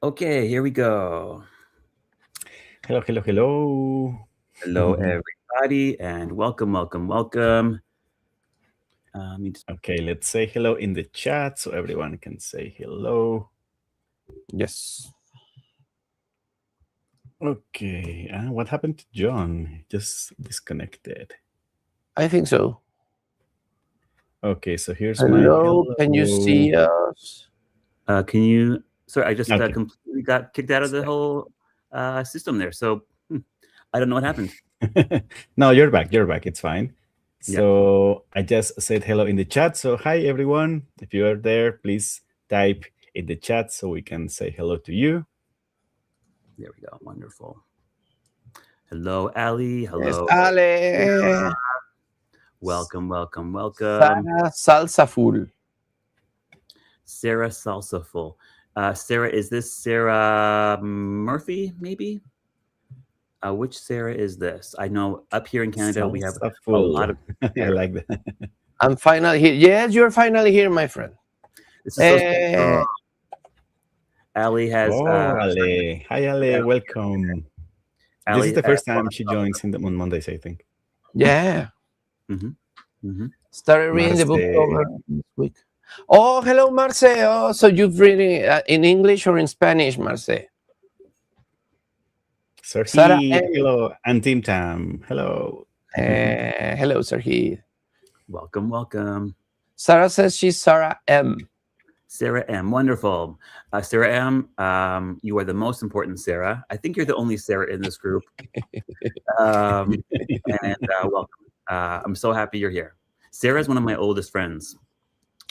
Okay, here we go. Hello, hello, hello. Hello, everybody, and welcome. Okay, let's say hello in the chat so everyone can say hello. Yes. Okay, what happened to John? Just disconnected. I think so. Okay, so here's my Hello, hello. can you see us? Can you? Sorry, I just Okay. completely got kicked out of the whole system there. So I don't know what happened. No, you're back. You're back. It's fine. Yep. So I just said hello in the chat. So hi, everyone. If you are there, please type in the chat so we can say hello to you. There we go. Wonderful. Hello, Ali. Hello. Yes, Ale. Welcome. Sarah Salsaful. Sarah Salsaful. Sarah, is this Sarah Murphy, maybe? Which Sarah is this? I know up here in Canada we have a lot of I like that. I'm finally here. Yes, you're finally here, my friend. This is so special. Ali has. Ali. Hi, Ali. Welcome. Ali, this is the first time she joins on Mondays, I think. Yeah. Started reading the book Marce. over this week. Oh, hello, Marce. Oh, so you've read it in English or in Spanish, Marce? Serhi, hello. And Tim Tam, hello. Hello, Serhi. Welcome. Sarah says she's Sarah M. Sarah M. Wonderful. Sarah M., you are the most important Sarah. I think you're the only Sarah in this group. And welcome. I'm so happy you're here. Sarah is one of my oldest friends.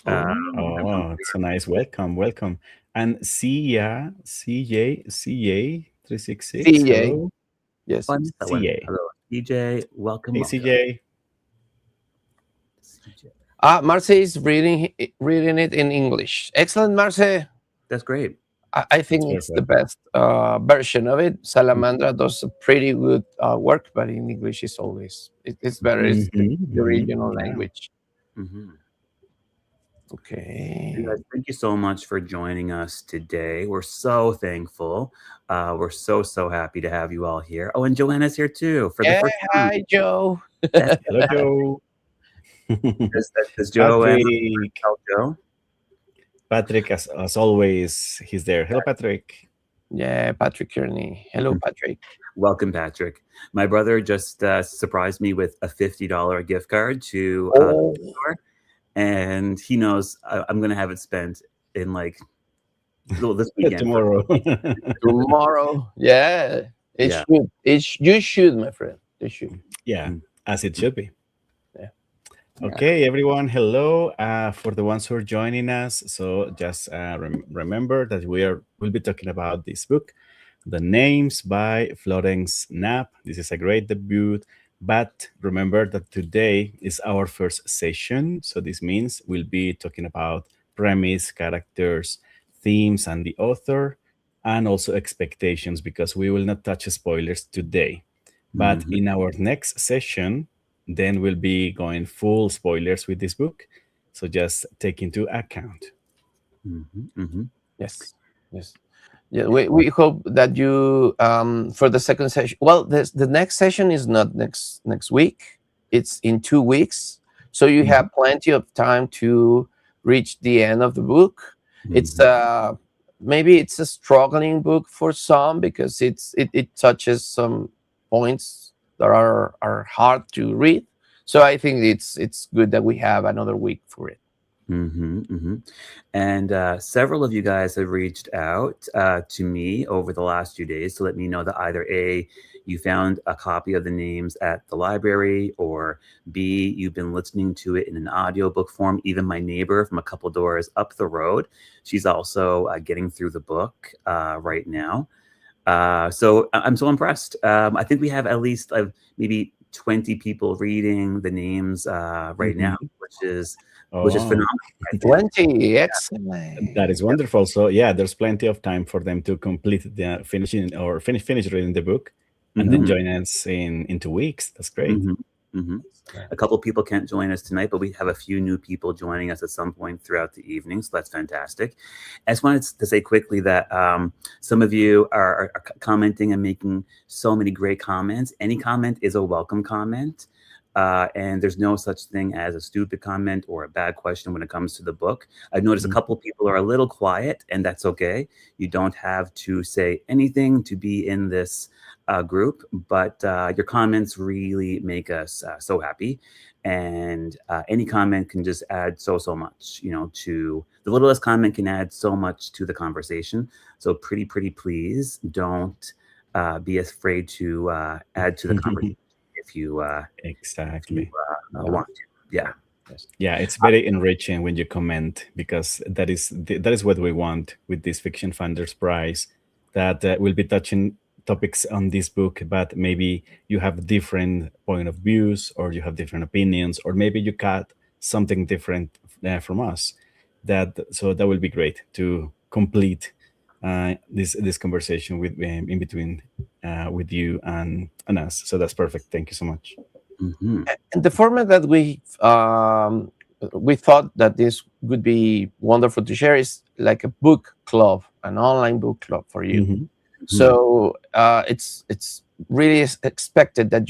It's a nice welcome. And CJ 366. CJ. Hello. Yes. CJ. Hello, CJ. Welcome. Hey, CJ. Marce is reading it in English. Excellent, Marce. That's great. I think it's the best version of it. Salamandra does a pretty good work, but in English it's always it's better. It's the original language. Okay. You guys, thank you so much for joining us today. We're so thankful. We're so happy to have you all here. Oh, and Joanna's here too for the first time. Hi, Joe. Hello, Joe. Is Joe Patrick. Joe? Patrick, as always, he's there. Hello, Patrick. Yeah, Patrick Kearney. Hello, Patrick. Welcome, Patrick. My brother just surprised me with a $50 gift card to the store, and he knows I'm going to have it spent in this weekend. Tomorrow. Tomorrow. Yeah. You should, my friend. You should. Yeah, as it should be. Yeah. Okay, everyone. Hello. For the ones who are joining us, so just remember that we'll be talking about this book, The Names by Florence Knapp. This is a great debut, but remember that today is our first session. So this means we'll be talking about premise, characters, themes, and the author, and also expectations, because we will not touch spoilers today. But in our next session, then we'll be going full spoilers with this book. So just take into account. Yes. Yeah, we hope that you for the second session. Well, the next session is not next week. It's in 2 weeks, so you have plenty of time to reach the end of the book. It's maybe it's a struggling book for some because it touches some points that are hard to read. So I think it's good that we have another week for it. And several of you guys have reached out to me over the last few days to let me know that either A, you found a copy of The Names at the library, or B, you've been listening to it in an audiobook form. Even my neighbor from a couple doors up the road, she's also getting through the book right now. So I'm so impressed. I think we have at least maybe 20 people reading The Names right now, which is phenomenal. 20, excellent. That is wonderful. So yeah, there's plenty of time for them to complete the finish reading the book, and then join us in 2 weeks. That's great. A couple people can't join us tonight, but we have a few new people joining us at some point throughout the evening, so that's fantastic. I just wanted to say quickly that some of you are commenting and making so many great comments. Any comment is a welcome comment. And there's no such thing as a stupid comment or a bad question when it comes to the book. I've noticed a couple people are a little quiet, and that's okay. You don't have to say anything to be in this group, but your comments really make us so happy. And any comment can just add so much, to the littlest comment can add so much to the conversation. So pretty please don't be afraid to add to the conversation. If you exactly want to. Yeah, it's very enriching when you comment, because that is what we want with this Fiction Funders Prize, that we'll be touching topics on this book, but maybe you have different point of views, or you have different opinions, or maybe you got something different from us. That will be great to complete this conversation with in between with you and us. So that's perfect. Thank you so much. And the format that we thought that this would be wonderful to share is like a book club, an online book club for you. So it's really expected that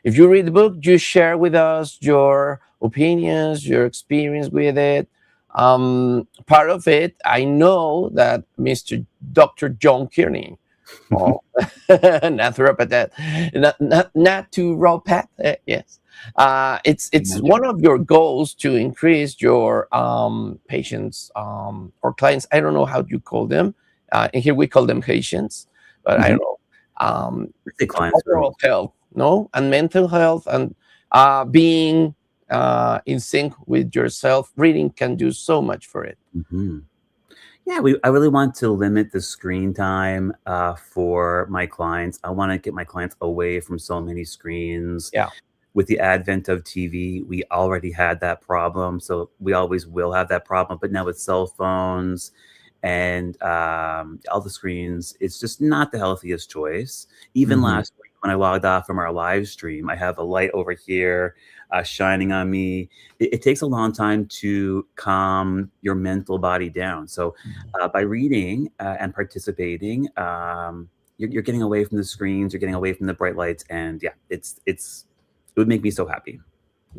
if you read the book, you share with us your opinions, your experience with it. Part of it, I know that Mr. Dr. John Kearney, naturopath, yes. It's one of your goals to increase your patients or clients. I don't know how you call them. And here we call them patients, but I don't know. Overall health, and mental health, and being in sync with yourself. Reading can do so much for it. Yeah, I really want to limit the screen time for my clients. I want to get my clients away from so many screens. Yeah. With the advent of TV, we already had that problem, so we always will have that problem. But now with cell phones and all the screens, it's just not the healthiest choice. Even last week when I logged off from our live stream, I have a light over here shining on me. It takes a long time to calm your mental body down. So by reading and participating, you're getting away from the screens, you're getting away from the bright lights, and yeah, it would make me so happy.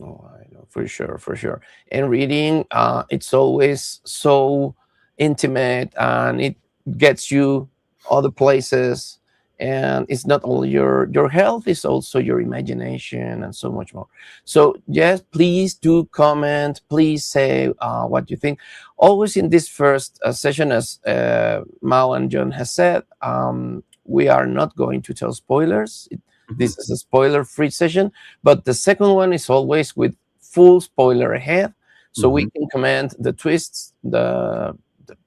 Oh, I know, for sure. And reading, it's always so intimate, and it gets you other places, and it's not only your health, it's also your imagination and so much more. So yes, please do comment, please say what you think. Always in this first session, as Mao and John has said, we are not going to tell spoilers. This is a spoiler-free session, but the second one is always with full spoiler ahead, so we can comment the twists, the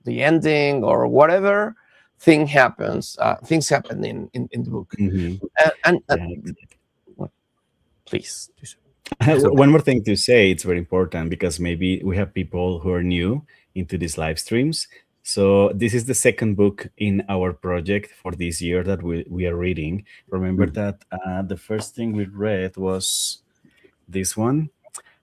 ending, or whatever thing happens. Things happen in the book. Please. One more thing to say, it's very important, because maybe we have people who are new into these live streams. So this is the second book in our project for this year that we are reading. Remember that the first thing we read was this one,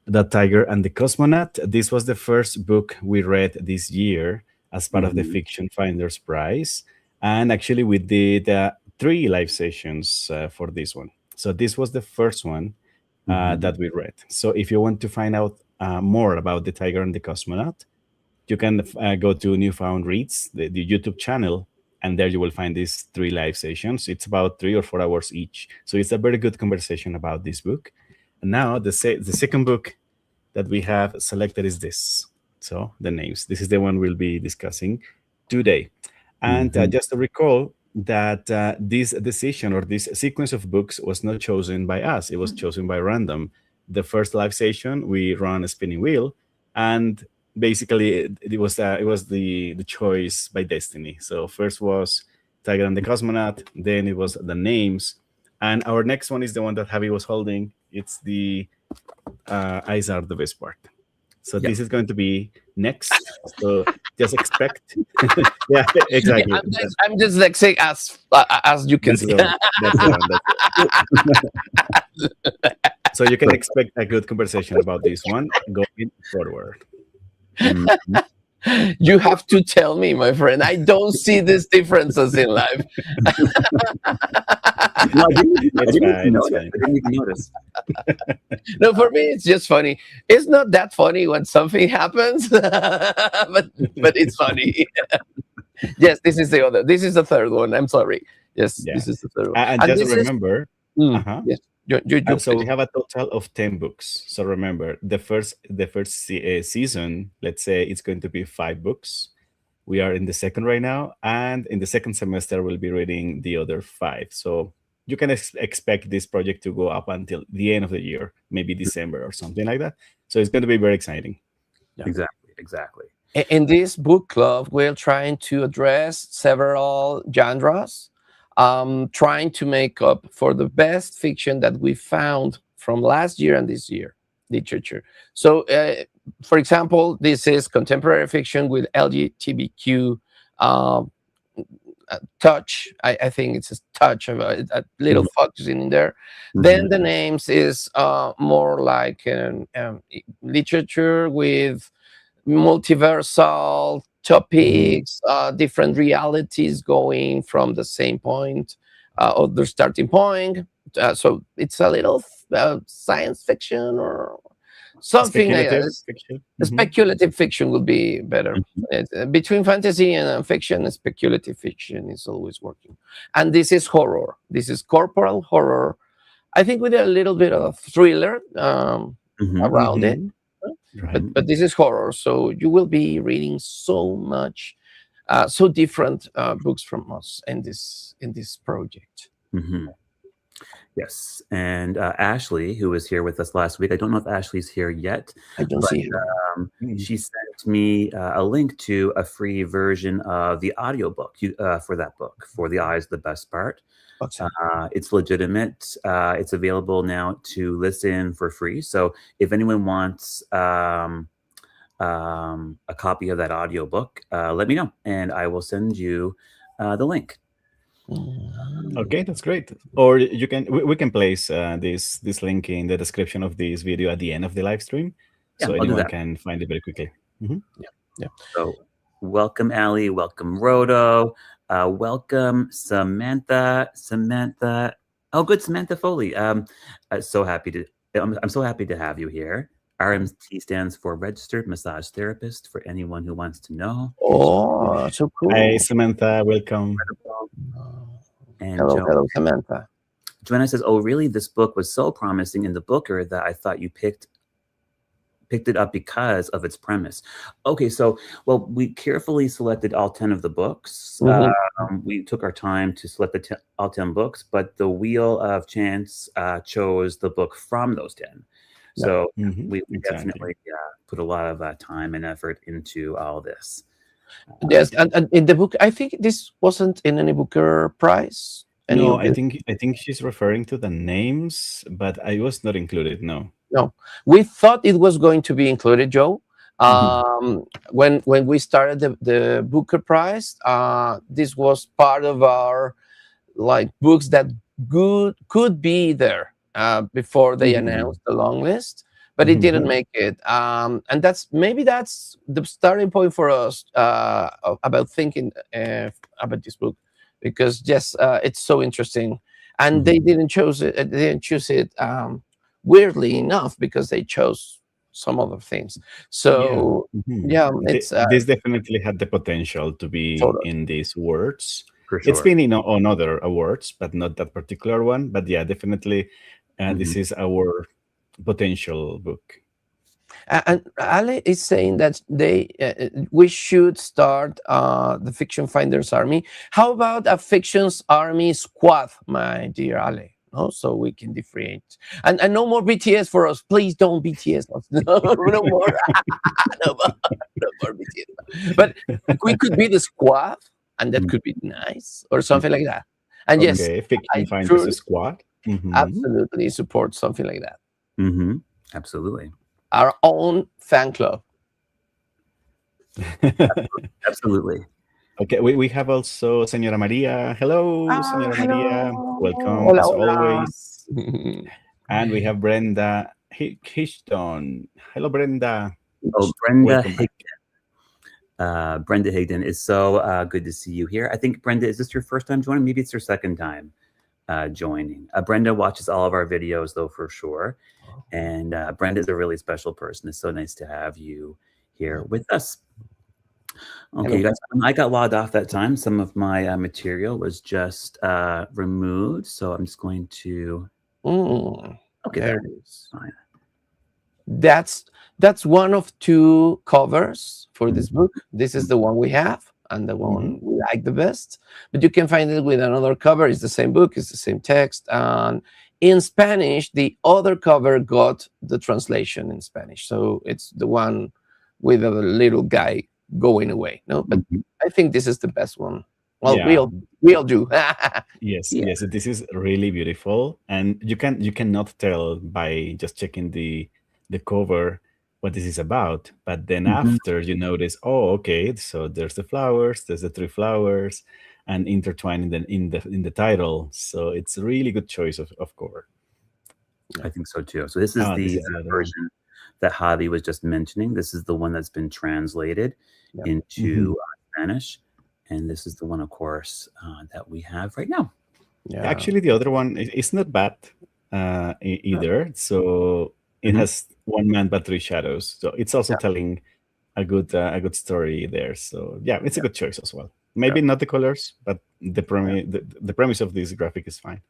The Tiger and the Cosmonaut. This was the first book we read this year as part of the Fiction Finders Prize. And actually we did 3 live sessions for this one. So this was the first one that we read. So if you want to find out more about The Tiger and the Cosmonaut, you can go to newfoundreads, the YouTube channel, and there you will find these 3 live sessions. It's about 3 or 4 hours each. So it's a very good conversation about this book. And now the second book that we have selected is this. So the names. This is the one we'll be discussing today. And just to recall that this decision or this sequence of books was not chosen by us. It was chosen by random. The first live session, we run a spinning wheel, and basically it was the choice by destiny. So first was Tiger and the Cosmonaut, then it was the names, and our next one is the one that Javi was holding. It's the eyes are the best part. So this is going to be next. So just expect. Yeah, exactly. I'm just like saying, as you can see. So you can expect a good conversation about this one going forward. Mhm. You have to tell me, my friend. I don't see these differences in life. No, I didn't It's even fine. It's notice. fine. I didn't even notice. No, for me, it's just funny. It's not that funny when something happens, but it's funny. Yes, this is the other. This is the third one. I'm sorry. Yes, Yeah. this is the third one. And And just this is remember, yes. You so we finish. have a total of 10 books. So remember, the first season, let's say it's going to be 5 books. We are in the second right now, and in the second semester, we'll be reading the other 5. So you can expect this project to go up until the end of the year, maybe December or something like that. So it's going to be very exciting. Yeah. Exactly. In this book club, we're trying to address several genres, trying to make up for the best fiction that we found from last year and this year literature. So, for example, this is contemporary fiction with LGBTQ um, touch. I think it's a touch of a little focusing in there. Then the names is more like literature with multiversal topics, different realities going from the same point or the starting point. So it's a little science fiction or something like Speculative that. fiction. Speculative fiction would be better. Between fantasy and fiction, speculative fiction is always working. And this is horror. This is corporal horror. I think with a little bit of thriller around it. Right. But this is horror, so you will be reading so much, so different books from us in this project. Yes, and Ashley, who was here with us last week, I don't know if Ashley's here yet. I don't see her. She sent me a link to a free version of the audiobook for that book, For the Eyes the Best Part. It's legitimate. It's available now to listen for free. So if anyone wants a copy of that audiobook, let me know, and I will send you the link. Okay, that's great. Or you can we can place this link in the description of this video at the end of the live stream, so I'll do anyone that. can find it very quickly. Yeah. So welcome, Ali. Welcome, Rodo. Welcome, Samantha. Oh, good, Samantha Foley. I'm so happy to have you here. RMT stands for Registered Massage Therapist, for anyone who wants to know. Oh, so cool. Hey, Samantha, welcome. And Hello, Samantha. Joanna says, "Oh, really? This book was so promising in the Booker that I thought you picked it up because of its premise." Okay, so we carefully selected all 10 of the books. We took our time to select all 10 books, but the wheel of chance chose the book from those 10. So we definitely put a lot of time and effort into all this. Yes, and in the book, I think this wasn't in any Booker Prize. No, I think she's referring to the names, but I was not included. No, we thought it was going to be included, Joe. When we started the Booker Prize, this was part of our books that could be there before they announced the long list, but it didn't make it. And that's the starting point for us about thinking about this book, because it's so interesting, and they didn't choose it. They didn't choose it weirdly enough, because they chose some other things. So it's this definitely had the potential to be in these awards. For sure. It's been on other awards, but not that particular one. But yeah, definitely, this is our potential book. And Ale is saying that we should start the Fiction Finders Army. How about a Fictions Army Squad, my dear Ale? No, so we can differentiate. And no more BTS for us. Please don't BTS us. No more. no more BTS. But we could be the squad, and that could be nice, or something like that. And yes, Fiction Finders Squad. Absolutely support something like that. Absolutely. Our own fan club. Absolutely. Okay, we have also Señora Maria. Hello, Señora Maria. Welcome, Hola, as hola. always. And we have Brenda Hishton. Hello, Brenda. Oh, Brenda Welcome back. Higdon. Brenda Higdon, is so good to see you here. I think, Brenda, is this your first time joining? Maybe it's your second time joining. Brenda watches all of our videos, though, for sure. And Brenda is a really special person. It's so nice to have you here with us. Okay, you guys, I got logged off that time. Some of my material was just removed. So I'm just going to... Okay, there it is. Fine. That's one of two covers for this book. This is the one we have and the one we like the best. But you can find it with another cover. It's the same book. It's the same text. And in Spanish, the other cover got the translation in Spanish. So it's the one with a little guy going away. No, but I think this is the best one. Well, Yeah. we all do. Yes, Yeah. yes, this is really beautiful, and you cannot tell by just checking the cover what this is about. But then after you notice, oh, okay, so there's the flowers, there's the 3 flowers, and intertwined in the title. So it's a really good choice of cover. I think so too. So this is the version that Javi was just mentioning. This is the one that's been translated into Spanish. And this is the one, of course, that we have right now. Yeah. Actually, the other one is not bad either. So it has 1 man but 3 shadows. So it's also telling a good story there. So yeah, it's a good choice as well. Maybe not the colors, but the premise of this graphic is fine.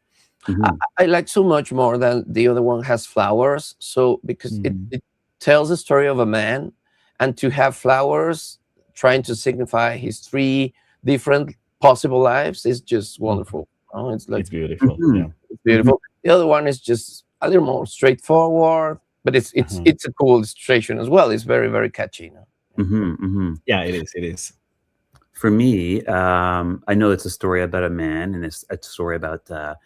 I like so much more than the other one has flowers. So because it tells the story of a man, and to have flowers trying to signify his 3 different possible lives is just wonderful. Oh, it's like it's beautiful. Yeah, it's beautiful. The other one is just a little more straightforward, but it's a cool illustration as well. It's very, very catchy. Yeah, it is. It is. For me, I know it's a story about a man, and it's a story about the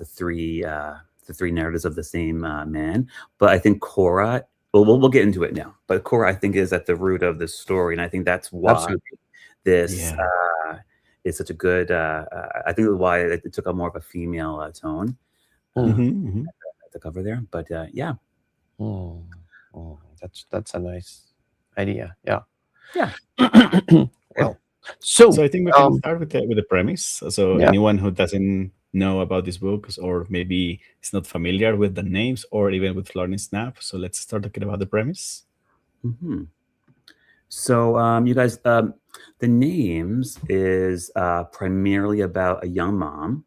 3 narratives of the same man. But I think Cora, we'll get into it now. But Cora, I think, is at the root of this story, and I think that's why this is such a good. I think that's why it took a more of a female tone at the cover there. But yeah, that's a nice idea. Yeah. Well, so I think we can start with the premise. So anyone who doesn't know about these books, or maybe is not familiar with the names, or even with Florence Knapp, so let's start talking about the premise. So you guys, the names is primarily about a young mom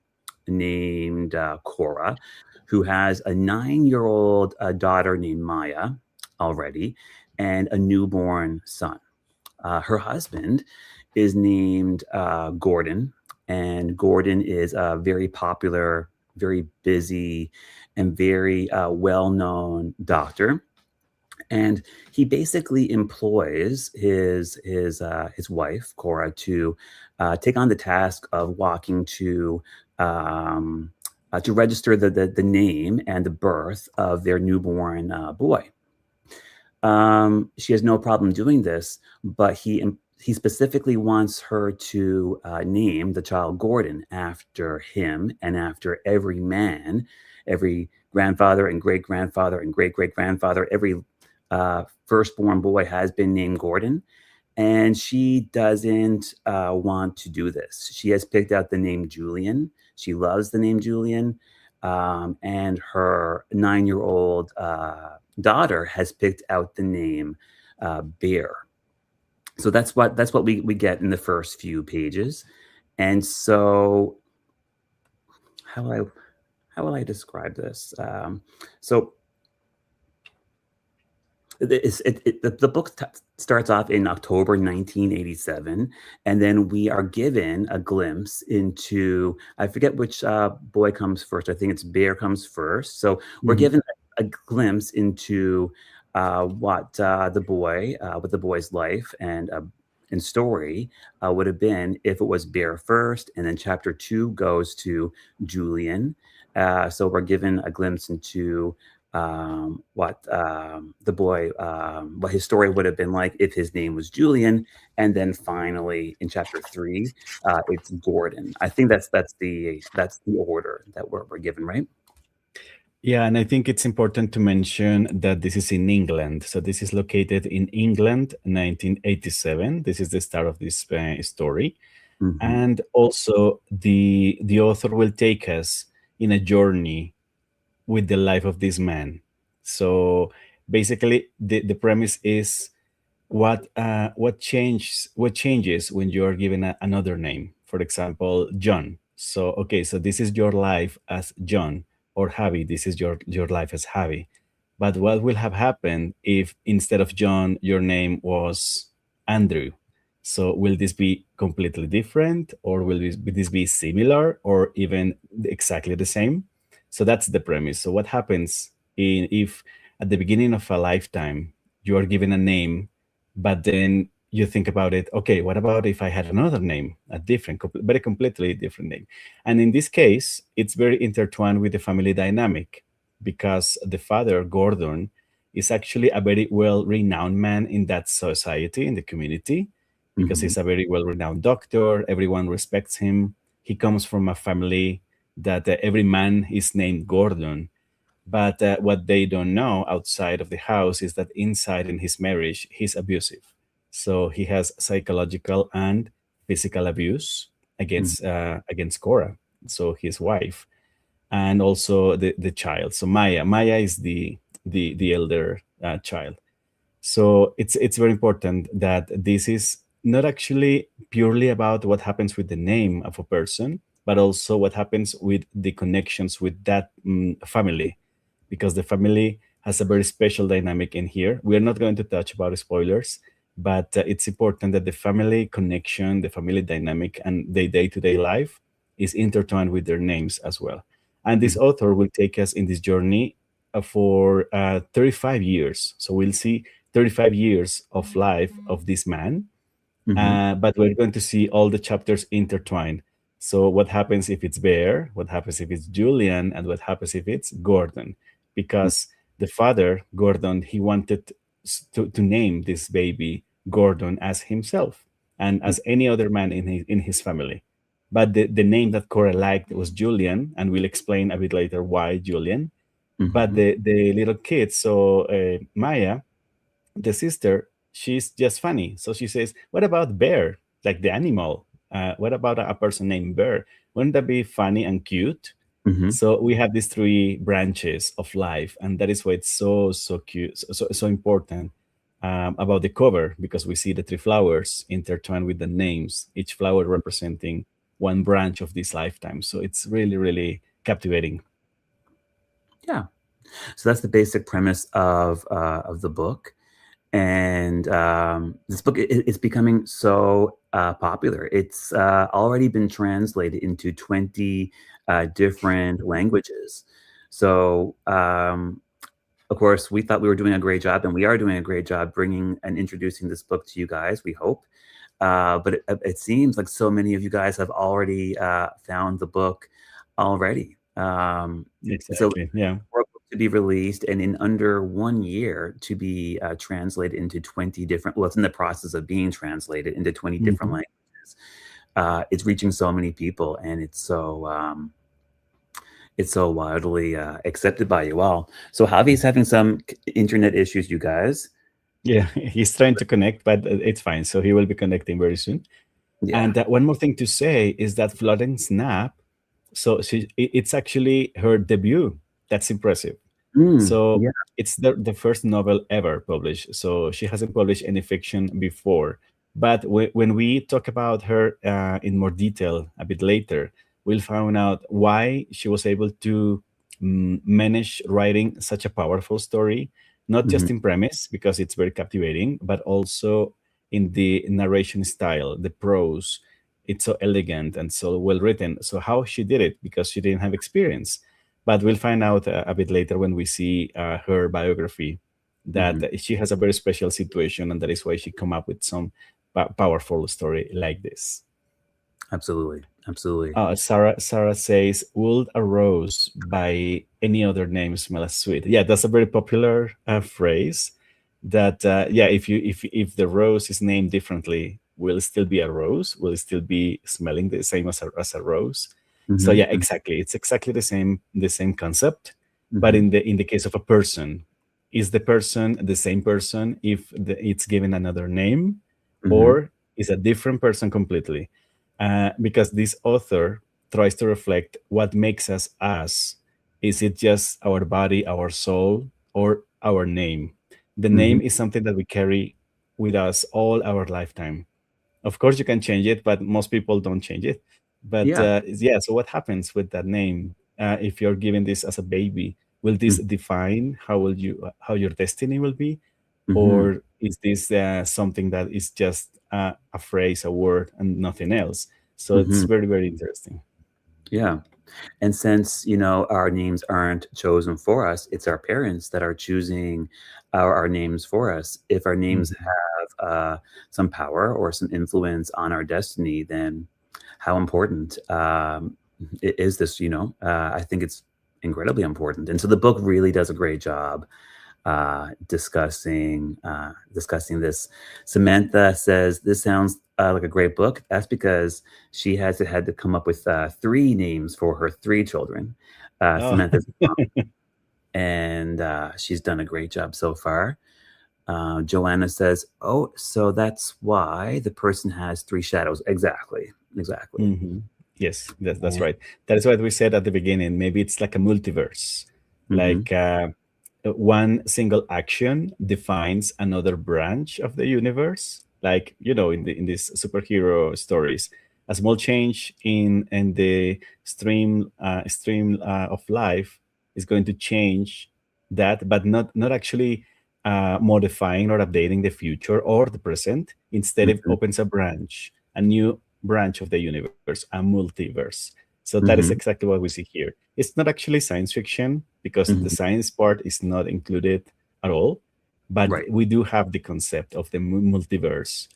named Cora, who has a 9-year-old daughter named Maya already, and a newborn son. Her husband is named Gordon, and Gordon is a very popular, very busy, and very well-known doctor. And he basically employs his wife Cora to take on the task of walking to register the name and the birth of their newborn boy. She has no problem doing this, but he specifically wants her to name the child Gordon after him, and after every man, every grandfather and great-grandfather and great-great-grandfather, every firstborn boy has been named Gordon. And she doesn't want to do this. She has picked out the name Julian. She loves the name Julian. And her 9-year-old daughter has picked out the name Bear. So that's what we get in the first few pages. And so how will I describe this? So the book starts off in October 1987, and then we are given a glimpse into, I forget which boy comes first. I think it's Bear comes first. So we're given a glimpse into what the boy's life and story would have been if it was Bear first, and then chapter 2 goes to Julian. So we're given a glimpse into what the boy, what his story would have been like if his name was Julian, and then finally in chapter 3, it's Gordon. I think that's the order that we're given, right? Yeah, and I think it's important to mention that this is in England. So this is located in England, 1987. This is the start of this story. Mm-hmm. And also the author will take us in a journey with the life of this man. So basically the premise is what changes when you are given another name. For example, John. So okay, so this is your life as John, or Javi, this is your life as Javi. But what will have happened if instead of John your name was Andrew? So will this be completely different, or will this be similar, or even exactly the same? So that's the premise. So what happens if at the beginning of a lifetime you are given a name, but then you think about it, okay, what about if I had another name, a different, very completely different name? And in this case, it's very intertwined with the family dynamic, because the father, Gordon, is actually a very well renowned man in that society, in the community, because Mm-hmm. he's a very well renowned doctor. Everyone respects him. He comes from a family that every man is named Gordon. But what they don't know outside of the house is that inside in his marriage, he's abusive. So he has psychological and physical abuse against Cora, so his wife, and also the child. So Maya. Maya is the elder child. So it's very important that this is not actually purely about what happens with the name of a person, but also what happens with the connections with that family, because the family has a very special dynamic in here. We are not going to touch about spoilers, but it's important that the family connection, the family dynamic, and the day-to-day life is intertwined with their names as well. And this author will take us in this journey for 35 years. So we'll see 35 years of life of this man, Mm-hmm. but we're going to see all the chapters intertwined. So what happens if it's Bear? What happens if it's Julian? And what happens if it's Gordon? Because the father, Gordon, he wanted to name this baby Gordon as himself and as any other man in his family. But the name that Cora liked was Julian, and we'll explain a bit later why Julian. But Mm-hmm. the little kid, so Maya, the sister, she's just funny. So she says, "What about Bear, like the animal? What about a person named Bear? Wouldn't that be funny and cute?" Mm-hmm. So we have these three branches of life, and that is why it's so cute, so important about the cover, because we see the three flowers intertwined with the names, each flower representing one branch of this lifetime. So it's really, really captivating. Yeah. So that's the basic premise of the book. And this book is becoming so popular. It's already been translated into 20 different languages. So, of course, we thought we were doing a great job, and we are doing a great job bringing and introducing this book to you guys, we hope. But it seems like so many of you guys have already found the book already. So Exactly. Yeah. for a book to be released and in under 1 year to be translated into 20 different, well, it's in the process of being translated into 20 different Mhm. languages. It's reaching so many people, and it's so widely accepted by you all. So Javi's having some internet issues, you guys. Yeah, he's trying to connect, but it's fine. So he will be connecting very soon. Yeah. And one more thing to say is that Florence Knapp, so it's actually her debut. That's impressive. So Yeah. it's the first novel ever published. So she hasn't published any fiction before. But when we talk about her in more detail a bit later, we'll find out why she was able to manage writing such a powerful story, not Mhm. just in premise, because it's very captivating, but also in the narration style, the prose. It's so elegant and so well written. So how she did it, because she didn't have experience. But we'll find out a bit later when we see her biography that Mhm. she has a very special situation, and that is why she come up with some powerful story like this. Absolutely. Absolutely. Sarah says, "Would a rose by any other name smell as sweet?" Yeah, that's a very popular phrase. That yeah, if the rose is named differently, will it still be a rose? Will it still be smelling the same as a rose? So Mhm. yeah, exactly. It's exactly the same concept. But in the case of a person, is the person the same person if it's given another name, or is a different person completely? Because this author tries to reflect what makes us us. Is it just our body, our soul, or our name? The name is something that we carry with us all our lifetime. Of course, you can change it, but most people don't change it. But Yeah. yeah, so what happens with that name? If you're given this as a baby, will this define how your destiny will be, or is this something that is just a phrase, a word, and nothing else? So it's very, very interesting. Yeah. And since, our names aren't chosen for us, it's our parents that are choosing our names for us. If our names have some power or some influence on our destiny, then how important is this? I think it's incredibly important. And so the book really does a great job discussing this. Samantha says this sounds like a great book. That's because she had to come up with 3 names for her 3 children. Oh. Samantha's mom, and she's done a great job so far. Joanna says, "Oh, so that's why the person has 3 shadows." Exactly. Yes, that's right. That is what we said at the beginning. Maybe it's like a multiverse, like one single action defines another branch of the universe. Like in these superhero stories, a small change in the stream of life is going to change that, but not actually modifying or updating the future or the present. Instead, it opens a new branch of the universe, a multiverse. So that is exactly what we see here. It's not actually science fiction because the science part is not included at all, but Right. we do have the concept of the multiverse.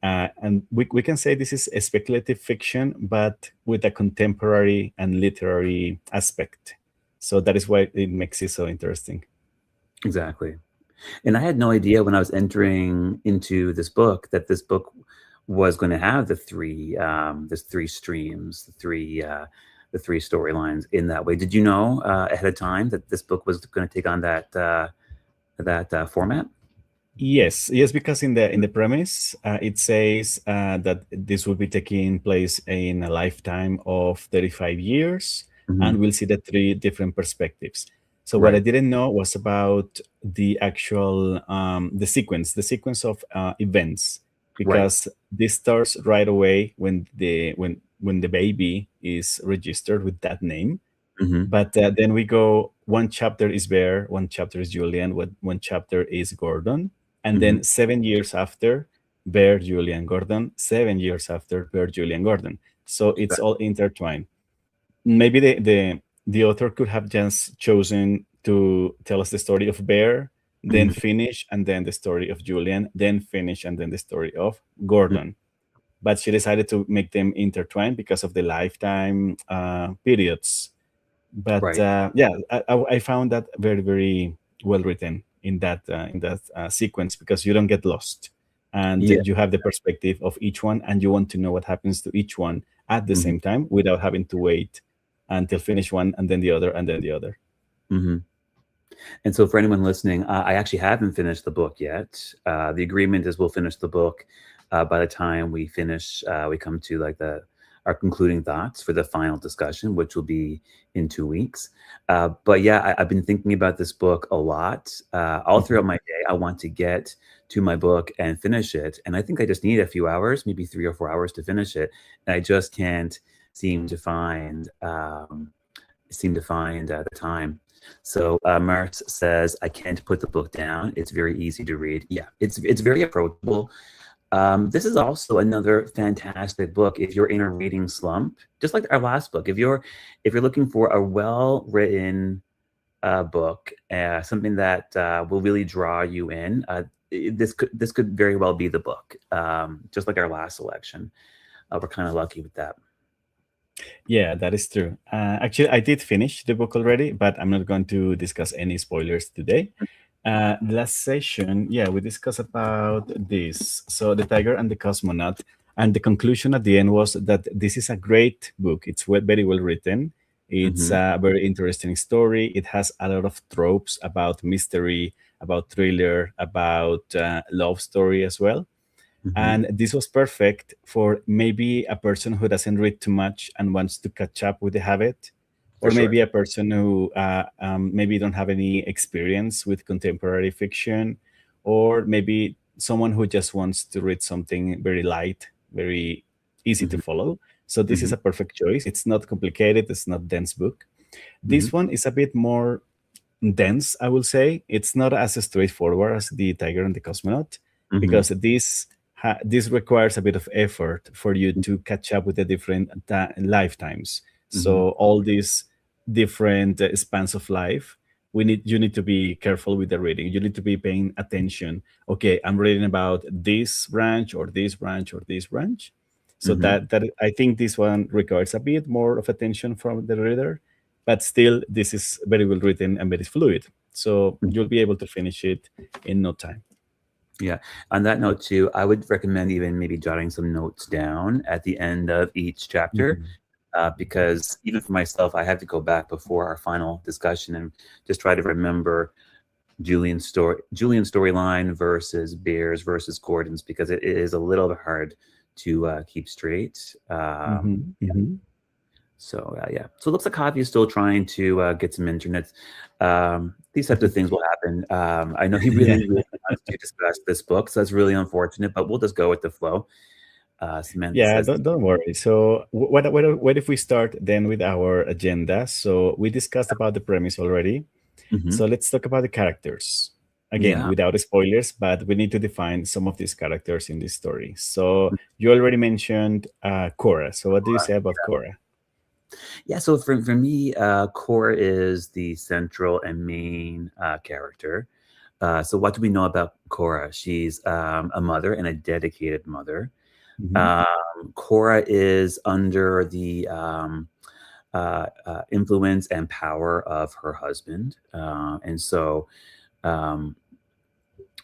And we can say this is a speculative fiction, but with a contemporary and literary aspect. So that is why it makes it so interesting. Exactly. And I had no idea when I was entering into this book that this book was going to have the 3 streams, the 3 storylines in that way. Did you know ahead of time that this book was going to take on that format? Yes, because in the premise it says that this will be taking place in a lifetime of 35 years, and we'll see the 3 different perspectives. So what I Right. didn't know was about the actual the sequence of events, Right. because this starts right away when the baby is registered with that name. But then we go, one chapter is Bear, one chapter is Julian, one chapter is Gordon. And then 7 years after, Bear, Julian, Gordon, 7 years after, Bear, Julian, Gordon. So it's all intertwined. Maybe the author could have just chosen to tell us the story of Bear, then finish, and then the story of Julian, then finish, and then the story of Gordon. But she decided to make them intertwined because of the lifetime periods. But Right. yeah, I found that very, very well written in that sequence, because you don't get lost, and Yeah. you have the perspective of each one, and you want to know what happens to each one at the same time without having to wait until finish one and then the other and then the other. And so for anyone listening, I actually haven't finished the book yet. The agreement is we'll finish the book by the time we finish. We come to like our concluding thoughts for the final discussion, which will be in 2 weeks. But yeah, I've been thinking about this book a lot. All throughout my day, I want to get to my book and finish it. And I think I just need a few hours, maybe 3 or 4 hours to finish it. And I just can't seem to find the time. So Mars says, I can't put the book down. It's very easy to read. Yeah, it's very approachable. This is also another fantastic book if you're in a reading slump, just like our last book. If you're looking for a well-written book, something that will really draw you in, this could very well be the book. Just like our last selection, we're kind of lucky with that. Yeah, that is true. Actually, I did finish the book already, but I'm not going to discuss any spoilers today. The last session, yeah, we discussed about this. So the Tiger and the Cosmonaut, and the conclusion at the end was that this is a great book. It's very well written. It's Mm-hmm. a very interesting story. It has a lot of tropes about mystery, about thriller, about love story as well. Mm-hmm. And this was perfect for maybe a person who doesn't read too much and wants to catch up with the habit, For or sure. maybe a person who maybe don't have any experience with contemporary fiction, or maybe someone who just wants to read something very light, very easy to Mm-hmm. follow. So this is Mm-hmm. a perfect choice. It's not complicated, it's not dense book. Mm-hmm. This one is a bit more dense, I will say. It's not as straightforward as the Tiger and the Cosmonaut, Mm-hmm. because this requires a bit of effort for you to catch up with the different lifetimes. Mm-hmm. So all these different spans of life, you need to be careful with the reading. You need to be paying attention. Okay, I'm reading about this branch or this branch or this branch. So Mm-hmm. that I think this one requires a bit more of attention from the reader, but still this is very well written and very fluid. So Mm-hmm. you'll be able to finish it in no time. Yeah. On that note, too, I would recommend even maybe jotting some notes down at the end of each chapter, Mhm. because even for myself, I had to go back before our final discussion and just try to remember Julian's storyline versus Bear's versus Gordon's, because it is a little bit hard to keep straight. Mhm. Mhm. So yeah, so it looks like Javi is still trying to get some internet. These types of things will happen. I know he Yeah. really wants to discuss this book, so that's really unfortunate. But we'll just go with the flow. Samantha Yeah, says, don't worry. So, what if we start then with our agenda? So, we discussed about the premise already. hmm So, let's talk about the characters again "Yeah, without spoilers, but we need to define some of these characters in this story. So, you already mentioned Cora. So, what do you say about Cora? yeah." So for me, Cora is the central and main character. So what do we know about Cora? She's a mother and a dedicated mother. Mhm. Um, Cora is under the influence and power of her husband. And so um,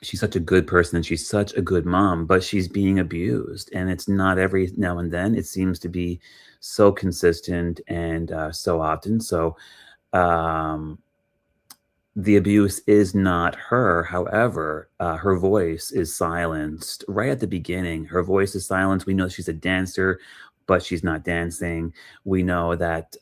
she's such a good person and she's such a good mom, but she's being abused. And it's not every now and then, it seems to be so consistent and so often. So um, the abuse is not her. However, her voice is silenced right at the beginning. Her voice is silenced. We know she's a dancer, but she's not dancing. We know that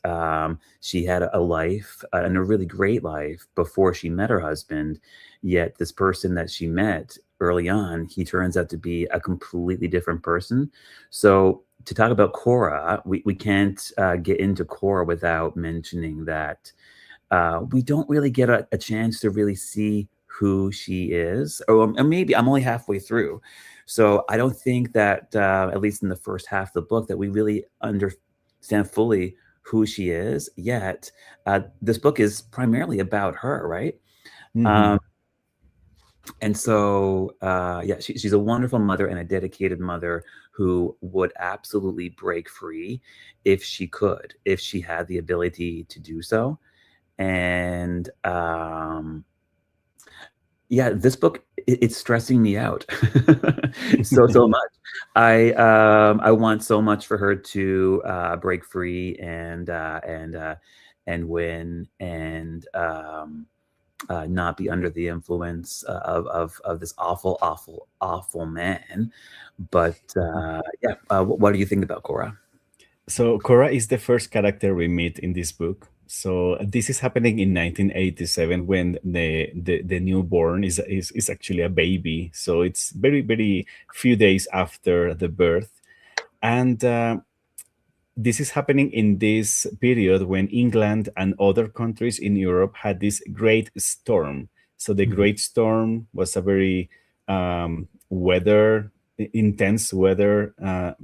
she had a life and a really great life before she met her husband. Yet, this person that she met early on, he turns out to be a completely different person. So, to talk about Cora, we can't get into Cora without mentioning that we don't really get a chance to really see who she is. Or maybe I'm only halfway through. So I don't think that, at least in the first half of the book, that we really understand fully who she is yet. This book is primarily about her, right? Um, Mhm. and so, yeah, she's a wonderful mother and a dedicated mother who would absolutely break free if she could, if she had the ability to do so. And yeah, this book it's stressing me out so much. I want so much for her to break free and win and not be under the influence of this awful man. But yeah, what do you think about Cora? So Cora is the first character we meet in this book. So this is happening in 1987 when the newborn is actually a baby. So it's very few days after the birth, and this is happening in this period when England and other countries in Europe had this great storm. So the Mhm, great storm was a very weather intense weather.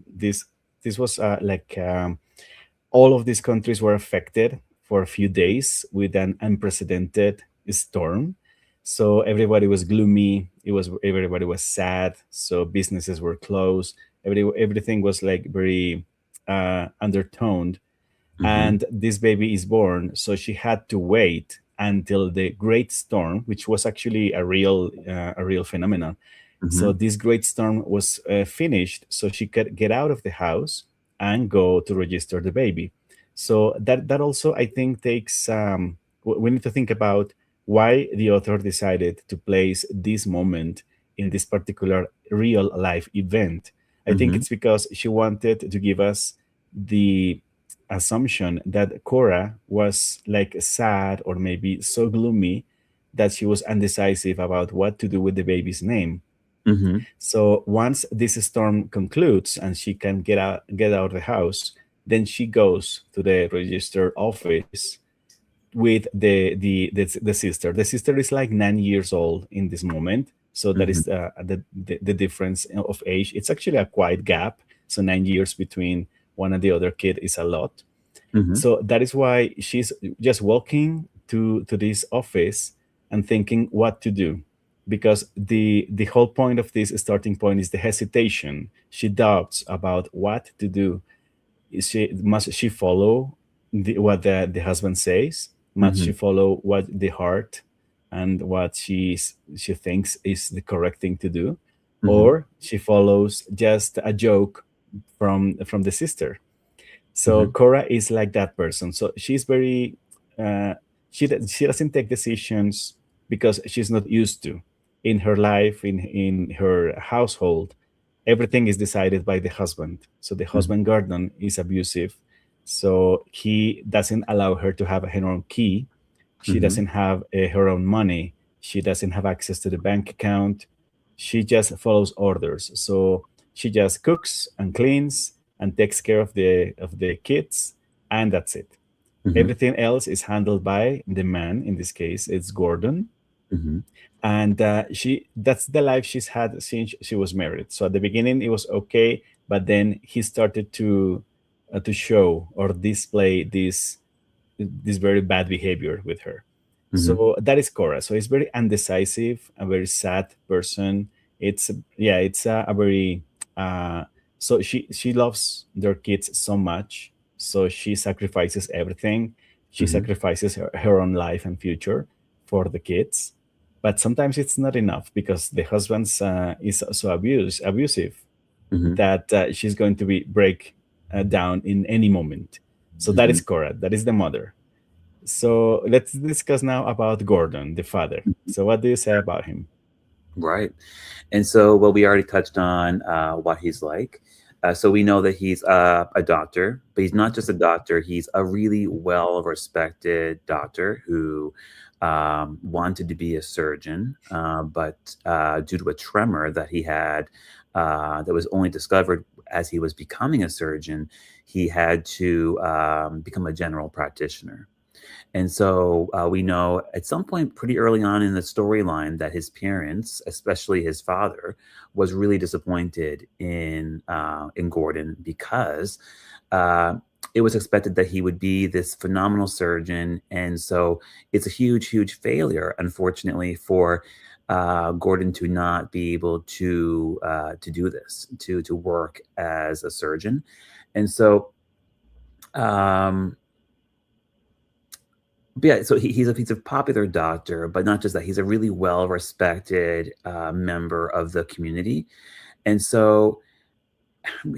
This was all of these countries were affected for a few days with an unprecedented storm. So everybody was gloomy. Everybody was sad. So businesses were closed. Everything was like very undertoned. mhm, And this baby is born, so she had to wait until the great storm, which was actually a real phenomenon. So mhm, this great storm was finished, so she could get out of the house and go to register the baby. So that also, I think, takes we need to think about why the author decided to place this moment in this particular real life event. I think Mm-hmm. it's because she wanted to give us the assumption that Cora was like sad or maybe so gloomy that she was undecisive about what to do with the baby's name. Mm-hmm. So once this storm concludes and she can get out of the house, then she goes to the register office with the sister. The sister is like 9 years old in this moment, so that Mm-hmm. is the difference of age. It's actually a quite gap. So 9 years between one and the other kid is a lot. Mm-hmm. So that is why she's just walking to this office and thinking what to do, because the whole point of this starting point is the hesitation. She doubts about what to do. Must she follow what the husband says? Must Mm-hmm. she follow what the heart and what she thinks is the correct thing to do, Mm-hmm. or she follows just a joke from the sister? So Mm-hmm. Cora is like that person. So she's very uh, she doesn't take decisions because she's not used to. In her life, in her household, everything is decided by the husband. So the Mm-hmm. husband Gordon is abusive. So he doesn't allow her to have her own key. She Mm-hmm. doesn't have her own money. She doesn't have access to the bank account. She just follows orders. So she just cooks and cleans and takes care of the kids, and that's it. Mm-hmm. Everything else is handled by the man. In this case, it's Gordon, Mm-hmm. and she that's the life she's had since she was married. So at the beginning it was okay, but then he started to show or display this very bad behavior with her. Mm-hmm. So that is Cora. So it's very undecisive, a very sad person. It's yeah, it's a very so she loves their kids so much. So she sacrifices everything. She Mm-hmm. sacrifices her own life and future for the kids. But sometimes it's not enough because the husband's is so abusive Mm-hmm. that she's going to be break down in any moment. So that Mm-hmm. is Cora. That is the mother. So let's discuss now about Gordon, the father. So what do you say about him? Right. And so, well, we already touched on what he's like. So we know that he's a doctor, but he's not just a doctor. He's a really well-respected doctor who wanted to be a surgeon, but due to a tremor that he had that was only discovered as he was becoming a surgeon, he had to become a general practitioner. And so we know at some point pretty early on in the storyline that his parents, especially his father, was really disappointed in Gordon because uh, it was expected that he would be this phenomenal surgeon, and so it's a huge, huge failure, unfortunately, for Gordon to not be able to do this, to work as a surgeon, and so. Um, but yeah, so he's a popular doctor, but not just that. He's a really well respected member of the community, and so